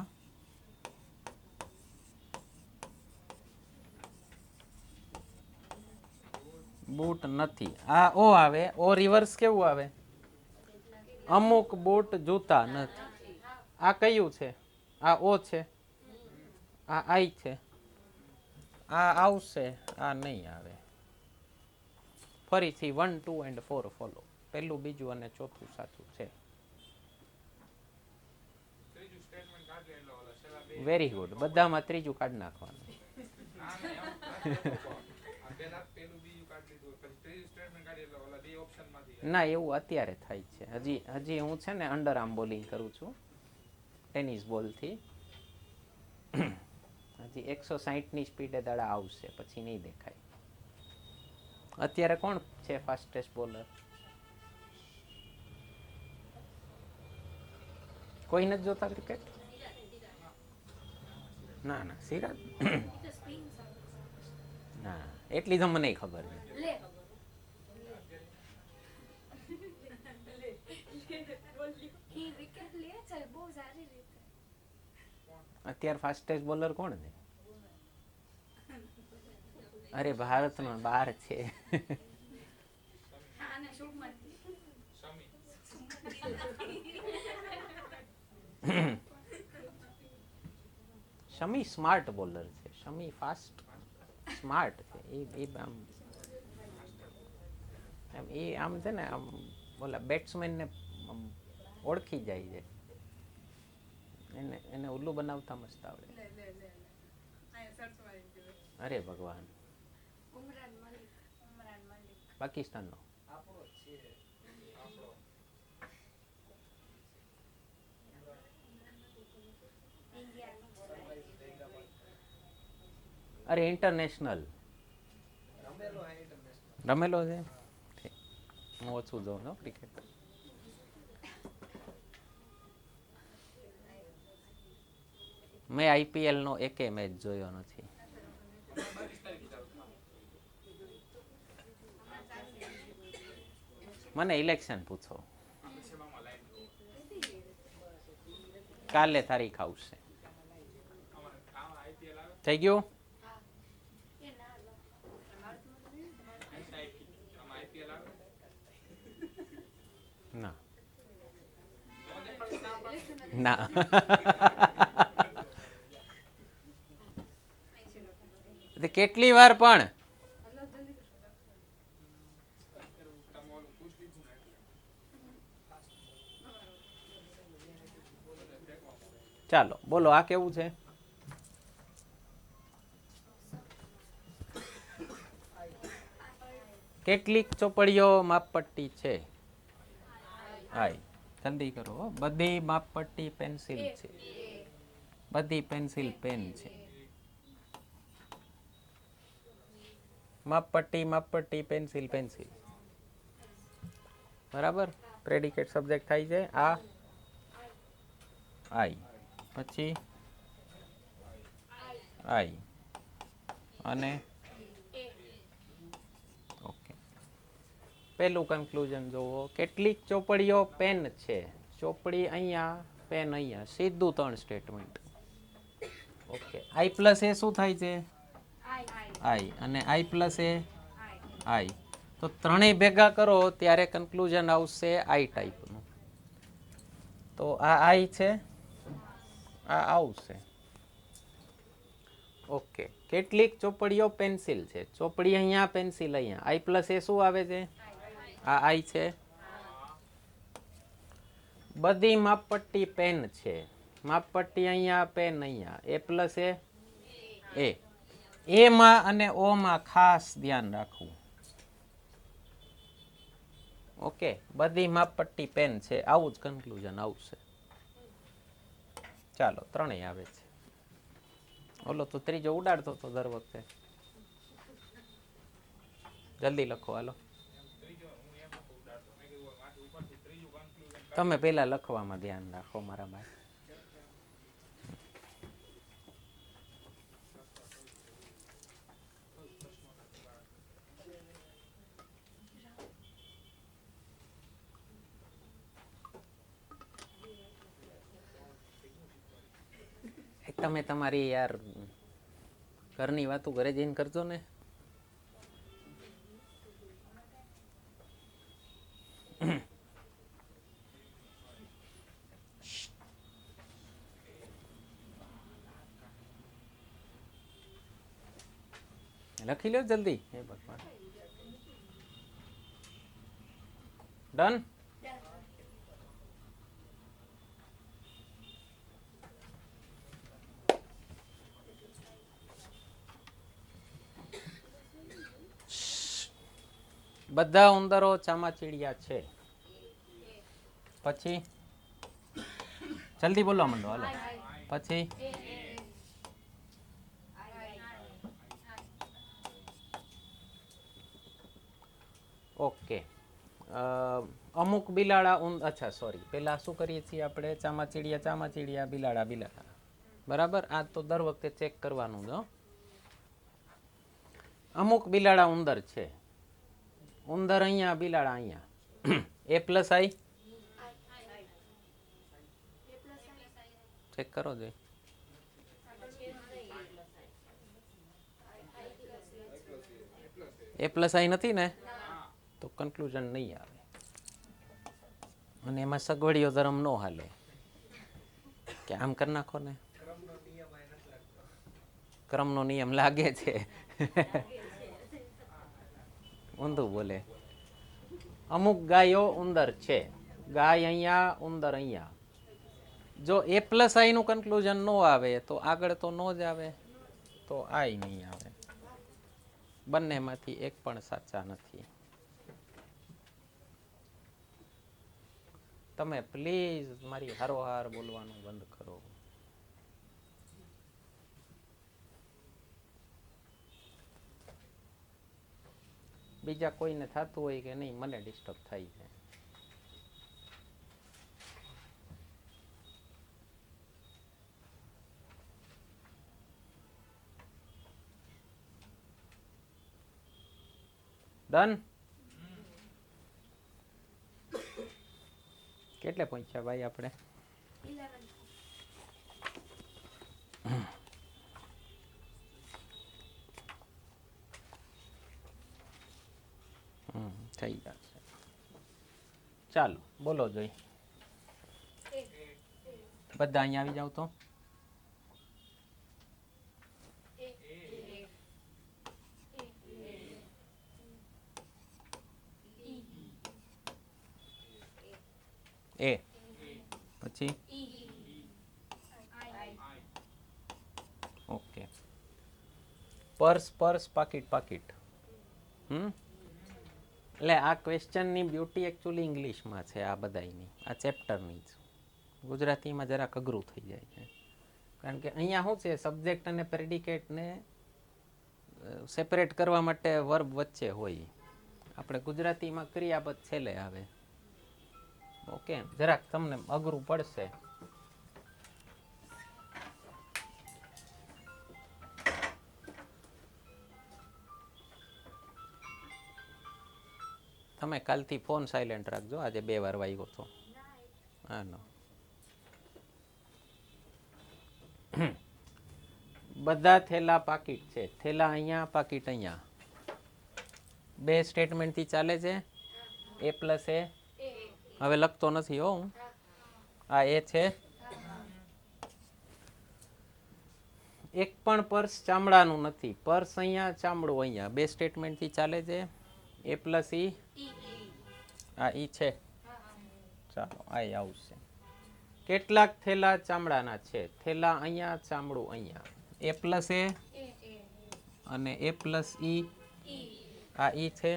બૂટ નથી. આ ઓ આવે. ઓ રિવર્સ કેવું આવે? અમુક બૂટ જૂતા નથી. આ કયું છે? આ ઓ છે, આ આઈ છે. આ આવશે, આ નહીં આવે. ફરીથી 1, 2 and 4 ફોલો. પહેલું, બીજું અને ચોથું સાચું છે. Very good. બધામાં ત્રીજું કાઢી નાખવાનું. ના, એવું અત્યારે થાય છે. હજી હું છે ને અંડર આર્મ બોલિંગ કરું છું ટેનિસ બોલથી. હજી 160ની સ્પીડે દડા આવશે, પછી નહીં દેખાય. અત્યારે કોણ છે ફાસ્ટેસ્ટ બોલર? કોઈ નથી જોતા ક્રિકેટ? ના ના, સિરાજ ના, એટલી તો મને ખબર છે. અત્યારે ફાસ્ટેસ્ટ બોલર કોણ છે? અરે ભારતનો બહાર છે. શમી સ્માર્ટ બોલર છે. શમી ફાસ્ટ સ્માર્ટ છે. એ આમ છે ને, આમ બોલા બેટ્સમેન ને ઓળખી જાય છે. એને ઉલ્લુ બનાવતા મસ્ત આવડે. અરે ભગવાન. પાકિસ્તાનનો. અરે ઇન્ટરનેશનલ રમેલો છે. હું ઓછું જોઉં ને ક્રિકેટ. મેં આઈપીએલ નો એકે મેચ જોયો નથી. મને ઇલેક્શન પૂછો. કાલે તારીખ આવશે. થઈ ગયું? ના ના. કેટલી વાર પણ ચાલો બોલો, આ કેવું છે? કેટલીક ચોપડીઓ માપપટ્ટી છે? આય જલ્દી કરો. બધી માપપટ્ટી પેન્સિલ છે. બધી પેન્સિલ પેન છે. માપપટ્ટી માપપટ્ટી પેન્સિલ પેન્સિલ. બરાબર. પ્રેડિકેટ સબ્જેક્ટ થાય છે. આ આઈ, પછી આઈ અને ઓકે. પહેલું કન્ક્લુઝન જોવો. કેટલીક ચોપડીઓ પેન છે. ચોપડી અહીંયા, પેન અહીંયા, સીધું 3 સ્ટેટમેન્ટ. ઓકે આઈ પ્લસ એ શું થાય છે આઈ અને આઈ પ્લસ એ આઈ તો ત્રણેય ભેગા કરો ત્યારે કન્ક્લુઝન આવશે આઈ ટાઈપનું તો આ આઈ છે આ આવશે ઓકે કેટલીક ચોપડીઓ પેન્સિલ છે ચોપડી અહીંયા પેન્સિલ અહીંયા આઈ પ્લસ એ શું આવે છે આ આઈ છે બધી માપપટ્ટી પેન છે માપપટ્ટી અહીંયા પેન અહીંયા એ પ્લસ એ એમાં અને ઓમાં ખાસ ધ્યાન રાખવું ઓકે બધી માપપટ્ટી પેન છે આવું જ કન્ક્લુઝન આવશે ચાલો ત્રણેય આવે છે ઓલો તો ત્રીજો ઉડાડતો તો દર વખતે જલ્દી લખો હાલો તમે પેલા લખવામાં ધ્યાન રાખો મારા ભાઈ તમે તમારી યાર ઘરની વાતો ઘરે જઈને કરજો ને લખી લો જલ્દી હે ભગવાન ડન બધા ઉંદરો ચામાચીડિયા છે પછી જલ્દી બોલવા માંડો હાલો પછી ઓકે અમુક બિલાડા અચ્છા સોરી પેલા શું કરીએ છીએ આપણે ચામાચીડિયા બિલાડા બરાબર આ તો દર વખતે ચેક કરવાનું છે અમુક બિલાડા ઉંદર છે ઉંદર અહીંયા બિલાડા અહીંયા એ પ્લસ આઈ ચેક કરો જોઈ એ પ્લસ આઈ નથી ને તો કન્ક્લુઝન નહીં આવે અને એમાં સગવડીઓ ધર્મ ન હાલે કે આમ કરી નાખો ને ક્રમનો નિયમ લાગે છે ઊંધું બોલે અમુક ગાયો ઉંદર છે ગાય અહીંયા ઉંદર અહીંયા જો એ પ્લસ આઈ નું કન્ક્લુઝન ન આવે તો આગળ તો નો જ આવે તો આઈ નહીં આવે બંનેમાંથી એક પણ સાચા નથી તમે પ્લીઝ મારી હારોહાર બોલવાનું બંધ કરો બીજા કોઈને થતું હોય કે નહીં મને ડિસ્ટર્બ થાય છે ડન કેટલે પહોંચ્યા ભાઈ આપણે થઈ જશે ચાલો બોલો જોઈ બધા અહીંયા આવી જાવ તો એ પછી ઓકે પર્સ પાકીટ એટલે આ ક્વેશ્ચનની બ્યુટી એકચ્યુઅલી ઇંગ્લિશમાં છે આ બધાની આ ચેપ્ટરની જ ગુજરાતીમાં જરાક અઘરું થઈ જાય છે કારણ કે અહીંયા શું છે સબ્જેક્ટ અને પ્રેડિકેટને સેપરેટ કરવા માટે વર્બ વચ્ચે હોય આપણે ગુજરાતીમાં ક્રિયાપદ છેલ્લે આવે ઓકે જરાક તમને અઘરું પડશે તમે કાલથી ફોન સાયલેન્ટ રાખજો આજે 2 વાર વાગ્યો તો હા નો બધા થેલા પાકીટ છે. થેલા અહીંયા, પાકીટ અહીંયા. બે સ્ટેટમેન્ટથી ચાલે છે. A પ્લસ એ, હવે લખતો નથી હો હું. આ એ છે. એક પણ પર્સ ચામડાનું નથી. પર્સ અહીંયા, ચામડું અહીંયા. બે સ્ટેટમેન્ટથી ચાલે છે. A પ્લસ ઈ, આ ઈ છે. ચાલો આ આવશે. કેટલાક થેલા ચામડાના છે. થેલા અહીંયા, ચામડું અહીંયા. A પ્લસ એ અને A પ્લસ ઈ, આ ઈ છે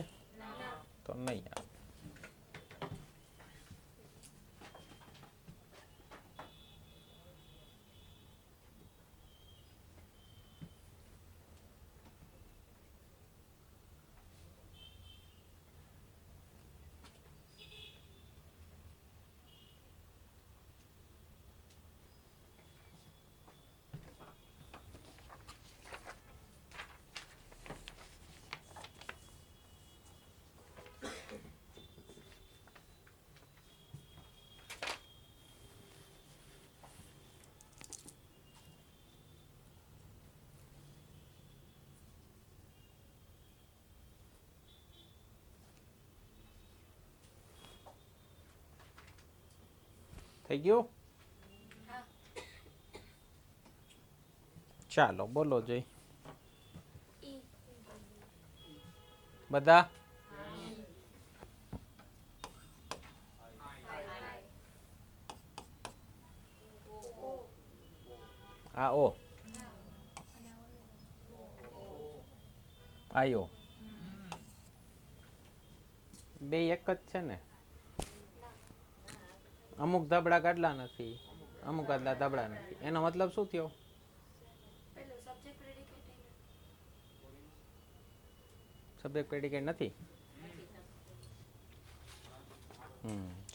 તો નહીં આવે. થઈ ગયું? ચાલો બોલો જોઈ. બધા આ ઓ આયો બે એક જ છે ને. અમુક ધાબળા ગાડલા નથી, અમુક ગાડલા ધાબળા નથી. એનો મતલબ શું થયો? સબ્જેક્ટ પ્રેડિકેટ નથી.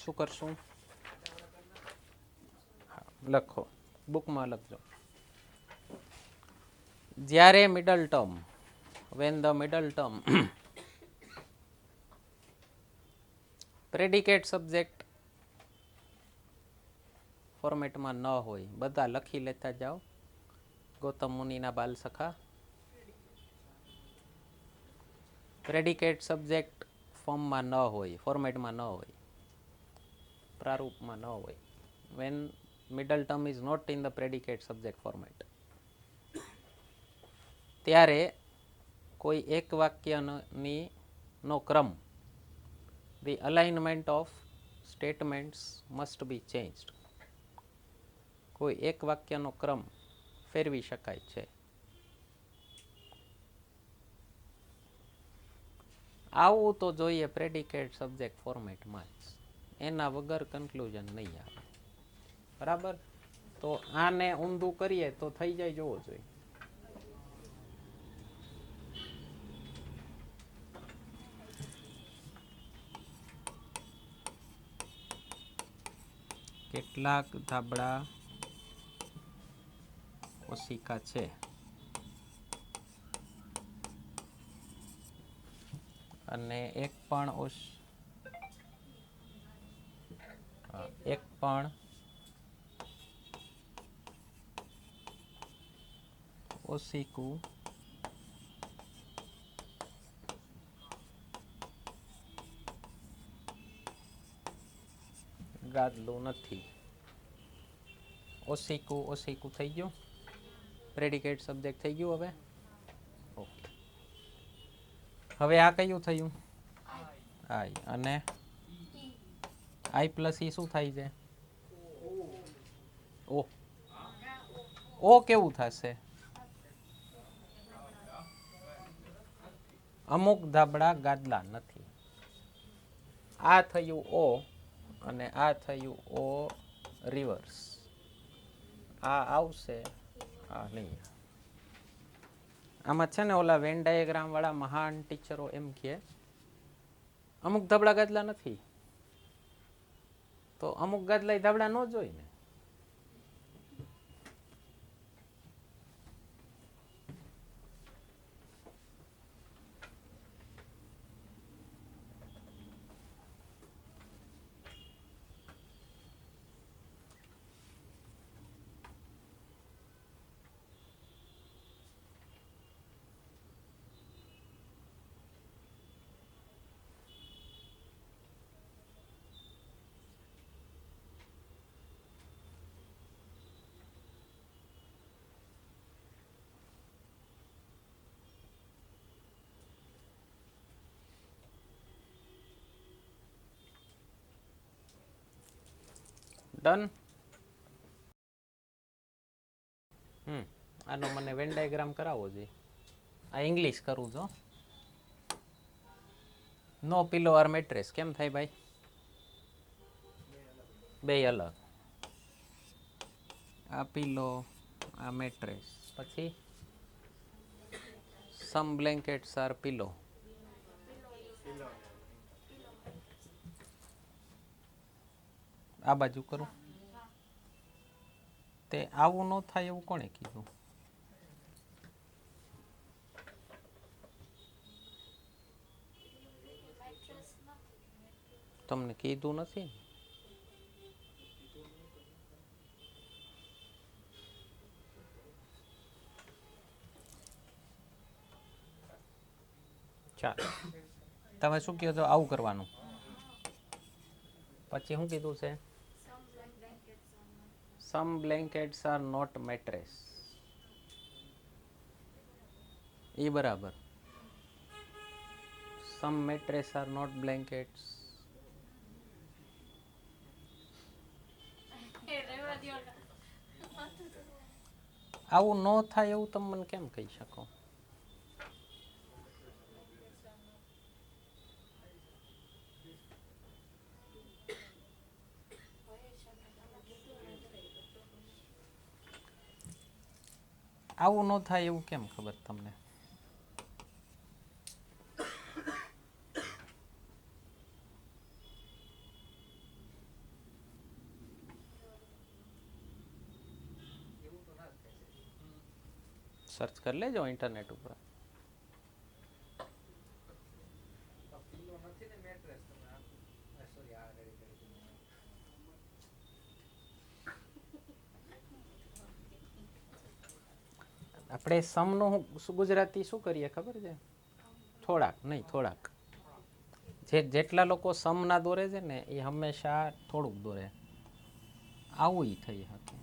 શું કરશું? લખો, બુકમાં લખજો. જ્યારે middle term, when the middle term predicate subject ફોર્મેટમાં ન હોય, બધા લખી લેતા જાઓ. ગૌતમ મુનિના બાલ સખા. પ્રેડિકેટ સબ્જેક્ટ ફોર્મમાં ન હોય, ફોર્મેટમાં ન હોય, પ્રારૂપમાં ન હોય. when middle term is not in the predicate subject format, ત્યારે કોઈ એક વાક્યની નો ક્રમ, the alignment of statements must be changed. કોઈ એક વાક્યનો ક્રમ ફેરવી શકાય છે. આવું તો જોઈએ પ્રેડિકેટ સબ્જેક્ટ ફોર્મેટમાં જ. એના વગર કન્ક્લુઝન નહીં આવે. બરાબર? તો આને ઊંધું કરીએ તો થઈ જાય, જોવો જોઈએ. કેટલાક ધાબળા કોશિકા છે. અને એક પણ ઓશિકું ગાદલું નથી. ઓશિકું થઈ ગયું. પ્રેડિકેટ સબ્જેક્ટ થઈ ગયું. હવે ઓકે. હવે આ કયું થયું? આઈ. અને આઈ પ્લસ ઈ શું થાય છે? ઓ કેવું થશે? અમુક ધાબળા ગાદલા નથી. આ થયું ઓ અને આ થયું ઓ રિવર્સ. આ આવશે, આ નહીં. આમાં છે ને ઓલા વેન ડાયાગ્રામ વાળા મહાન ટીચરો એમ કહે અમુક ધાબળા ગાદલા નથી, તો અમુક ગાદલા ધાબળા ન જોઈ ને. ડન. આનો મને વેન ડાયાગ્રામ કરાવવો જોઈએ. આ ઇંગ્લિશ કરું છો. નો પિલો આર મેટ્રેસ કેમ થાય ભાઈ? બે અલગ. આ પિલો, આ મેટ્રેસ. પછી સમ બ્લેન્કેટ્સ આર પિલો. આ બાજુ કરું. તે આવું ન થાય એવું કોણે કીધું? તમને કીધું નથી. ચાલો, તમે શું કહો છો? આવું કરવાનું. પછી શું કીધું છે? સમ બ્લેન્કેટ્સ આર નોટ મેટ્રેસ. એ બરાબર. સમ મેટ્રેસ આર નોટ બ્લેન્કેટ્સ. આવું ન થાય એવું તમે મને કેમ કહી શકો? આવું ન થાય એવું કેમ ખબર તમને? સર્ચ કરી લેજો ઇન્ટરનેટ ઉપર. આપણે સમનું ગુજરાતી શું કરીએ ખબર છે? થોડાક નહીં, થોડાક. જેટલા લોકો સમના દોરે છે ને એ હંમેશા થોડુંક દોરે. આવું થઈ શકે.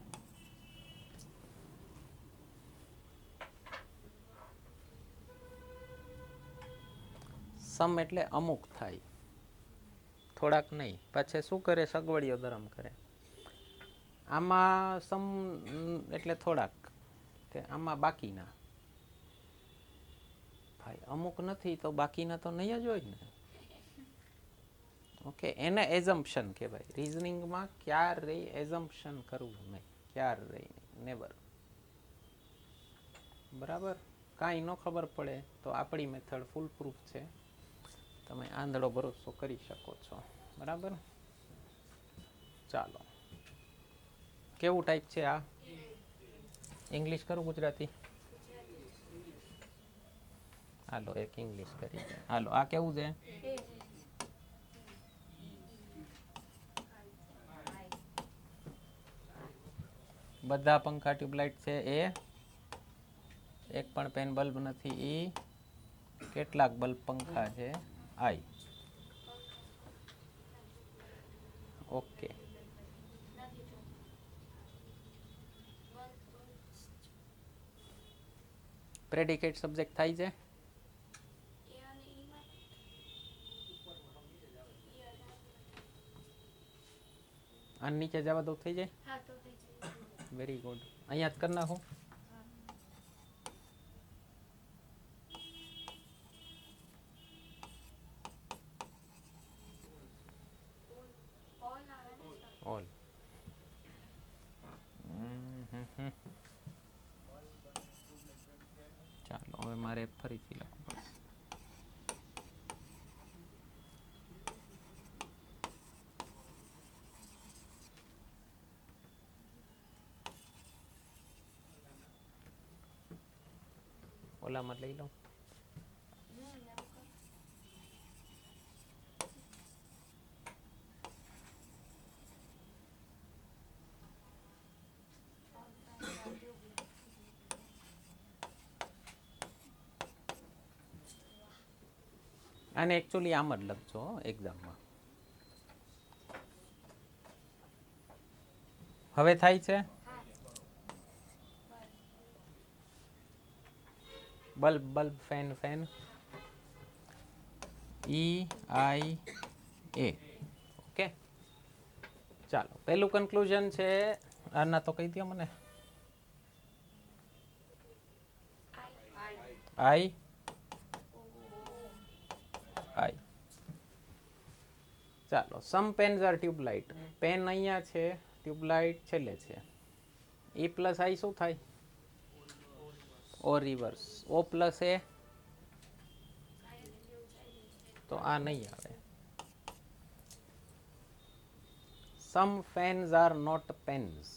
સમ એટલે અમુક થાય, થોડાક નહીં. પછી શું કરે? સગવડીઓ ધર્મ કરે. આમાં સમ એટલે થોડાક, આમાં બાકીના. ભાઈ અમુક નથી તો બાકીના તો નહીં જ હોય ને. ઓકે, એને એઝમ્પશન કહેવાય. રીઝનિંગમાં ક્યારેય એઝમ્પશન કરવું નહીં, ક્યારેય નેવર. બરાબર? કાંઈ ન ખબર પડે તો આપણી મેથડ ફૂલ પ્રૂફ છે, તમે આંધળો ભરોસો કરી શકો છો. બરાબર? ચાલો, કેવું ટાઈપ છે આ? ઇંગ્લિશ કરું ગુજરાતી? હાલો, એક ઇંગ્લિશ કરી. હાલો, આ કેવું છે? બધા પંખા ટ્યુબલાઇટ છે એ, એક પણ પેન બલ્બ નથી ઈ, કેટલાક બલ્બ પંખા છે આઈ. ઓકે, પ્રેડિકેટ સબ્જેક્ટ થાય છે. આ નીચે જવા દો, થઈ જાય. Very good. અહીંયા જ કરી નાખું. ઓલ. ચાલો, હવે મારે ફરીથી લખવું પડશે. ઓલામાં લઈ લઉં. આને એકચ્યુઅલી આમ જ લખજો એક્ઝામમાં. હવે થાય છે. બલ્બ બલ્બ, ફેન ફેન, ઈ આઈ એ. ઓકે, ચાલો પહેલું કન્ક્લુઝન છે આના તો કહી દો મને આઈ આઈ ચાલો સમ પેન્સ આર ટ્યુબલાઇટ પેન અહીંયા છે ટ્યુબલાઇટ છેલ્લે છે ઈ પ્લસ આઈ શું થાય ઓ રિવર્સ ઓ પ્લસ એ તો આ નહીં આવે some fans are not pens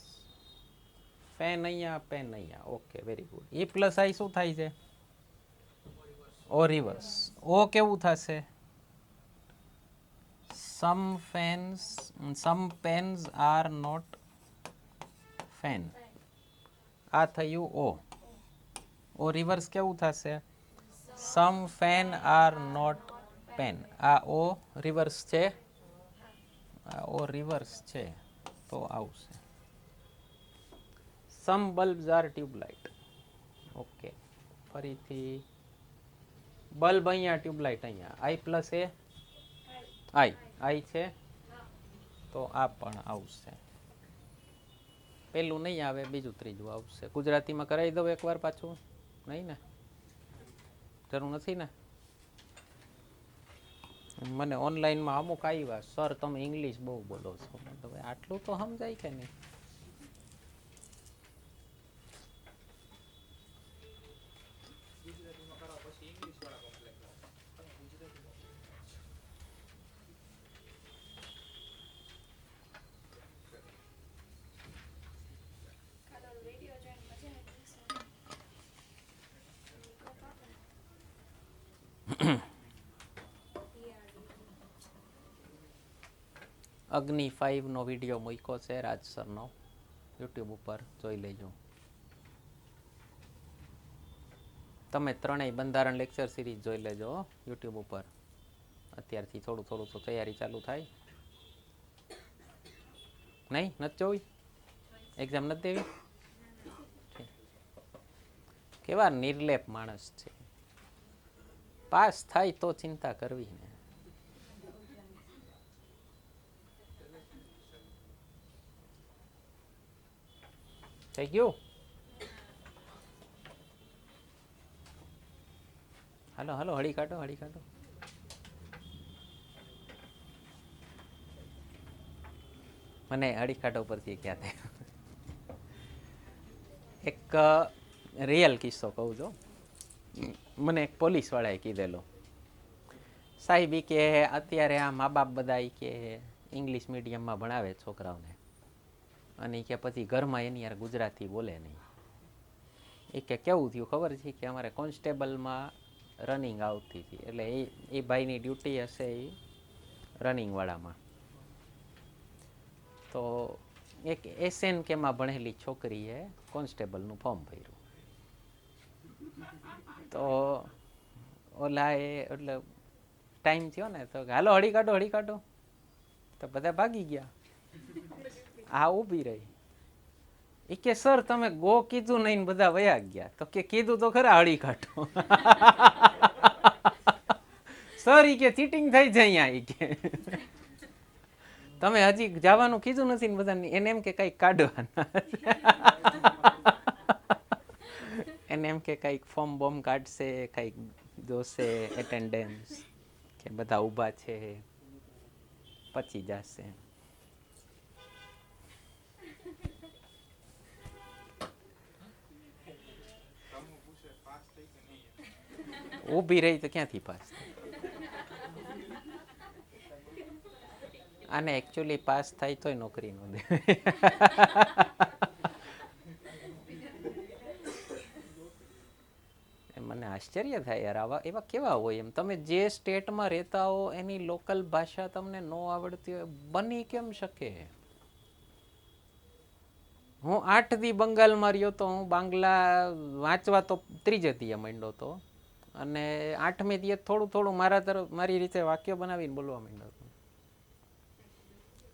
pen અહીંયા પેન અહીંયા okay very good E plus I શું થાય છે ઓ રિવર્સ ઓ કેવું થશે some pens are not fan આ થયું ઓ રિવર્સ કેવું થશે some fan are not pen આ ઓ રિવર્સ છે આ ઓ રિવર્સ છે તો આવશે સમ બલ્બ્સ આર ટ્યુબલાઇટ ઓકે ફરીથી બલ્બ અહીંયા ટ્યુબલાઇટ અહીંયા આઈ પ્લસ એ આઈ છે તો આ પણ આવશે પેલું નહીં આવે બીજું ત્રીજું આવશે ગુજરાતીમાં કરાવી દઉં એકવાર પાછું નહીં ને જરૂર નથી ને મને ઓનલાઈનમાં અમુક આવ્યા સર તમે ઇંગ્લિશ બહુ બોલો છો તો આટલું તો સમજાય કે નહીં અગ્નિ 5 નો વિડીયો મૂક્યો છે રાજ સરનો યુટ્યુબ ઉપર જોઈ લેજો તમે ત્રણેય બંધારણ લેક્ચર સિરીઝ જોઈ લેજો યુટ્યુબ ઉપર અત્યારથી થોડું થોડું તો તૈયારી ચાલુ થાય નહીં નથી જોવી એક્ઝામ નથી દેવી કેવા નિર્લેપ માણસ છે પાસ થાય તો ચિંતા કરવી ને થઈ ગયું હાલો હાલો હળી કાઢો મને હળી કાઢો પરથી ક્યાં થાય એક રિયલ કિસ્સો કહું છું મને એક પોલીસવાળાએ કીધેલો સાહેબ કે અત્યારે આ મા બાપ બધા કે ઇંગ્લિશ મીડિયમમાં ભણાવે છોકરાઓને અને કે પછી ઘરમાં એની યાર ગુજરાતી બોલે નહીં એ કે કેવું થયું ખબર છે કે અમારે કોન્સ્ટેબલમાં રનિંગ આવતી હતી એટલે એ ભાઈની ડ્યુટી હશે એ રનિંગવાળામાં તો એક એસએન કેમાં ભણેલી છોકરીએ કોન્સ્ટેબલનું ફોર્મ ભર્યું તો ઓલા એ એટલે ટાઈમ થયો ને તો હાલો હળી કાઢો તો બધા ભાગી ગયા આ ઊભી રહી એ કે સર તમે ગો કીધું નહીં બધા વયા ગયા તો કે કીધું તો ખરા હળી કાઢો સર ઈ કે ચીટિંગ થઈ જાય અહીંયા ઈ કે તમે હજી જવાનું કીધું નથી ને બધાને એને એમ કે કંઈક કાઢવાના એને એમ કે કંઈક ફોર્મ બોમ કાઢશે કંઈક જોશે એટેન્ડન્સ કે બધા ઊભા છે પછી જશે ઊભી રહી તો ક્યાંથી પાસ આને એકચ્યુઅલી પાસ થાય તોય નોકરી ન દે મને આશ્ચર્ય થાય યાર આવા એવા કેવા હોય એમ તમે જે સ્ટેટમાં રહેતા હો એની લોકલ ભાષા તમને ન આવડતી હોય બની કેમ શકે હું 8 દી બંગાળમાં રહ્યો તો હું બાંગ્લા વાંચવા તો ત્રીજે દીએ માંડ્યો તો અને 8મે દીએ થોડું મારી રીતે વાક્ય બનાવીને બોલવા માંડ્યો હતો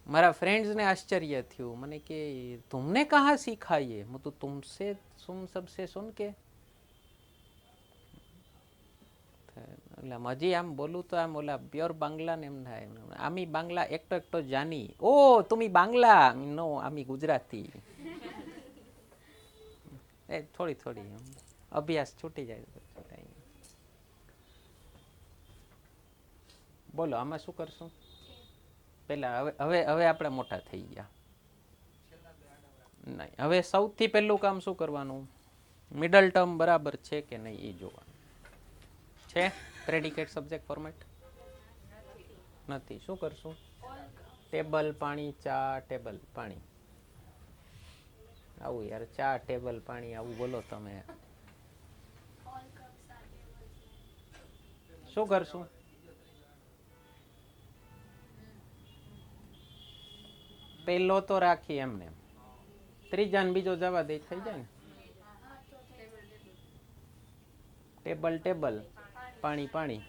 મારા ફ્રેન્ડ્સને આશ્ચર્ય થયું મને કે तुमने कहाँ सीखा ये मैं तो तुम सबसे सुन के ઓલા હજી આમ બોલું તો આમ ઓલા પ્યોર બાંગ્લા ને એમ થાય. આમી બાંગ્લા એકટો એકટો જાની. ઓ તુમી બાંગ્લા નો આમી ગુજરાતી. એ થોડી થોડી અભ્યાસ છૂટી જાય. બોલો આમાં શું કરશું પેલા? હવે હવે આપણે મોટા થઈ ગયા. નહીં, હવે સૌથી પહેલું કામ શું કરવાનું? મિડલ ટર્મ બરાબર છે કે નહીં એ જોવાનું છે. પ્રેડિકેટ સબ્જેક્ટ ફોર્મેટ નથી. શું કરશું? ટેબલ પાણી, ચા ટેબલ પાણી. આવું યાર, ચા ટેબલ પાણી આવું બોલો તમે. શું કરશું? પહેલો તો રાખી એમને, ત્રીજા ને બીજો જવા દે થઈ જાય ને. ટેબલ ટેબલ, પાણી પાણી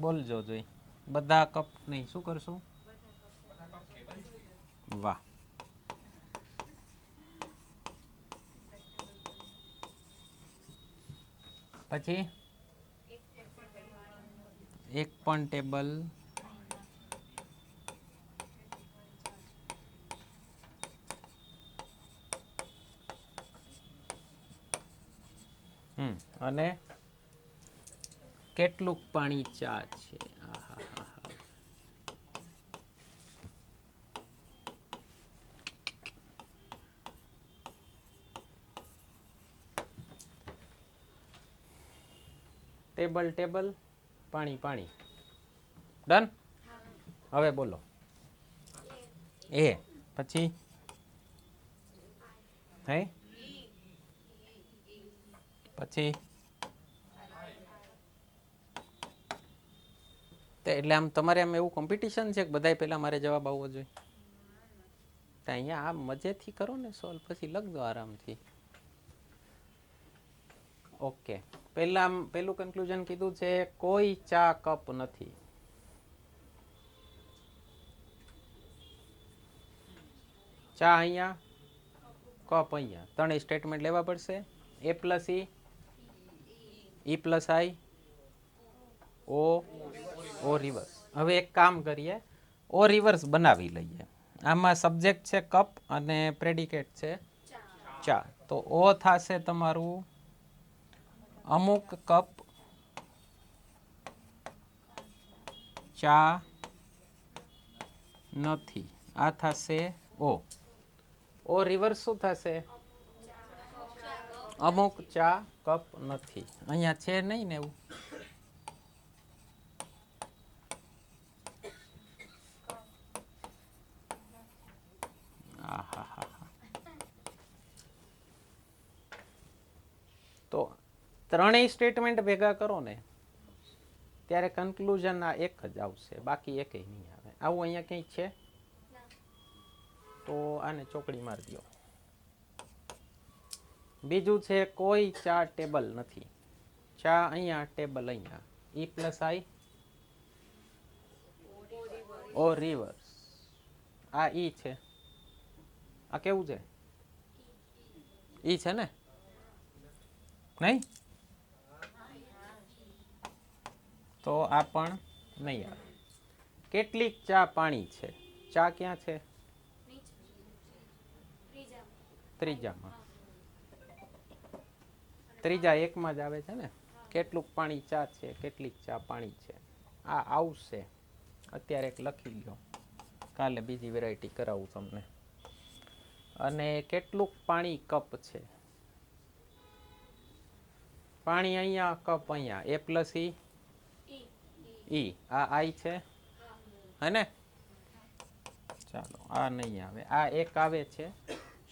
બોલજો જોઈ. બધા કપ નહીં. શું કરશું? વાહ. પછી એક પણ ટેબલ અને કેટલું પાણી ચા છે. ટેબલ ટેબલ, પાણી પાણી. ડન. હવે બોલો. એ પછી હે પછી એટલે આમ તમારે આમ એવું કોમ્પિટિશન છે કે બધાય પહેલા મારે જવાબ આવવો જોઈએ? તો અહીંયા આમ મજેથી કરો ને સોલ્વ, પછી લખજો આરામથી. ઓકે, પહેલું કન્ક્લુઝન કીધું છે કોઈ ચા કપ નથી. ચા અહીંયા, કપ અહીંયા. ત્રણેય સ્ટેટમેન્ટ લેવા પડશે. એ પ્લસ ઈ પ્લસ આઈ, ઓ રિવર્સ. હવે એક કામ કરીએ, ઓ રિવર્સ બનાવી લઈએ. આમાં સબ્જેક્ટ છે કપ અને પ્રેડિકેટ છે ચા. તો ઓ થશે તમારું અમુક કપ ચા નથી. આ થશે ઓ રિવર્સ શું થશે? અમુક ચા કપ નથી. અહીંયા છે નહીં ને એવું? તો ત્રણેય સ્ટેટમેન્ટ ભેગા કરો ને ત્યારે કન્ક્લુઝન આ એક જ આવશે, બાકી એક નહીં આવે. આવું અહીંયા કંઈક છે તો આને ચોકડી મારી દો. બીજું છે કોઈ ચા ટેબલ નથી. ચા અહીંયા, ટેબલ અહીંયા. ઈ પ્લસ આઈ, ઓ રિવર્સ. આ ઈ છે. આ કેવું છે? ઈ છે ને? નહીં તો આ પણ નહીં આવે. કેટલીક ચા પાણી છે. ચા ક્યાં છે? ત્રીજામાં. ત્રીજા એકમાં જ આવે છે ને. કેટલુંક પાણી ચા છે, કેટલીક ચા પાણી છે. આ આવશે. અત્યારે એક લખી લો, કાલે બીજી વેરાયટી કરાવું તમને. અને કેટલુંક પાણી કપ છે. પાણી અહીંયા, કપ અહીંયા. એ પ્લસ ઈ, આ આઈ છે હે ને? ચાલો, આ નહીં આવે. આ એક આવે છે.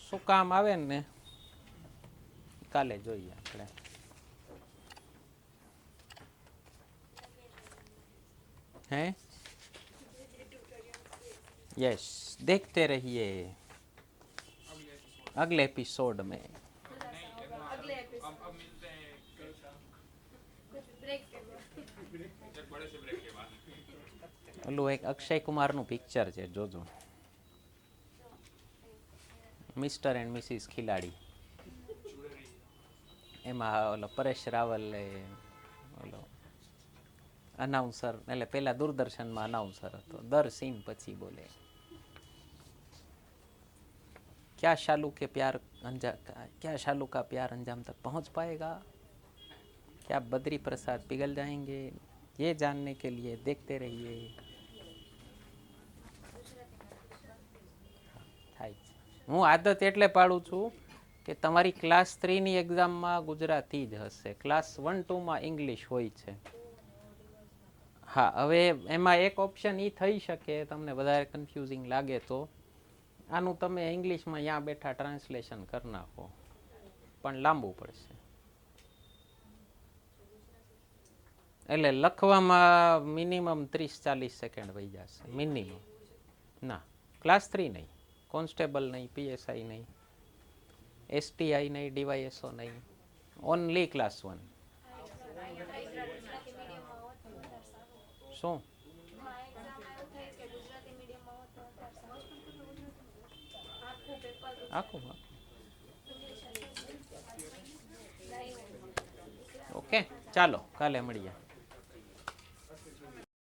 શું કામ આવે ને કાલે જોઈએ આપણે. हैं? यस, देखते रहिए अगले एपिसोड में. ઓલું એક અક્ષય કુમારનું પિક્ચર છે, જોજો. Mr and Mrs Khiladi. એમાં ઓલો પરેશ રાવલે ઓલો અનાઉન્સર, એટલે પેલા દૂરદર્શનમાં અનાઉન્સર હતો, દર સીન પછી બોલે क्या शालू के प्यार क्या शालू का प्यार अंजाम तक पहुंच पाएगा, क्या बद्री प्रसाद पिघल जाएंगे, ये जानने के लिए देखते रहिए. થાય છે. હું આદત એટલે પાડું છું કે તમારી ક્લાસ 3ની એક્ઝામમાં ગુજરાતી જ હશે, ક્લાસ 1-2માં ઇંગ્લિશ હોય છે. હા, હવે એમાં એક ઓપ્શન એ થઈ શકે તમને વધારે કન્ફ્યુઝિંગ લાગે તો આનું તમે ઇંગ્લિશમાં ત્યાં બેઠા ટ્રાન્સલેશન કરી નાખો, પણ લાંબુ પડશે. એટલે લખવામાં મિનિમમ 30-40 સેકન્ડ વહી જશે મિનિમમ. ના, ક્લાસ 3 નહીં, કોન્સ્ટેબલ નહીં, પીએસઆઈ નહીં, એસટીઆઈ નહીં, ડીવાયએસઓ નહીં, ઓનલી ક્લાસ 1. શું આખું ઓકે, ચાલો કાલે મળીએ.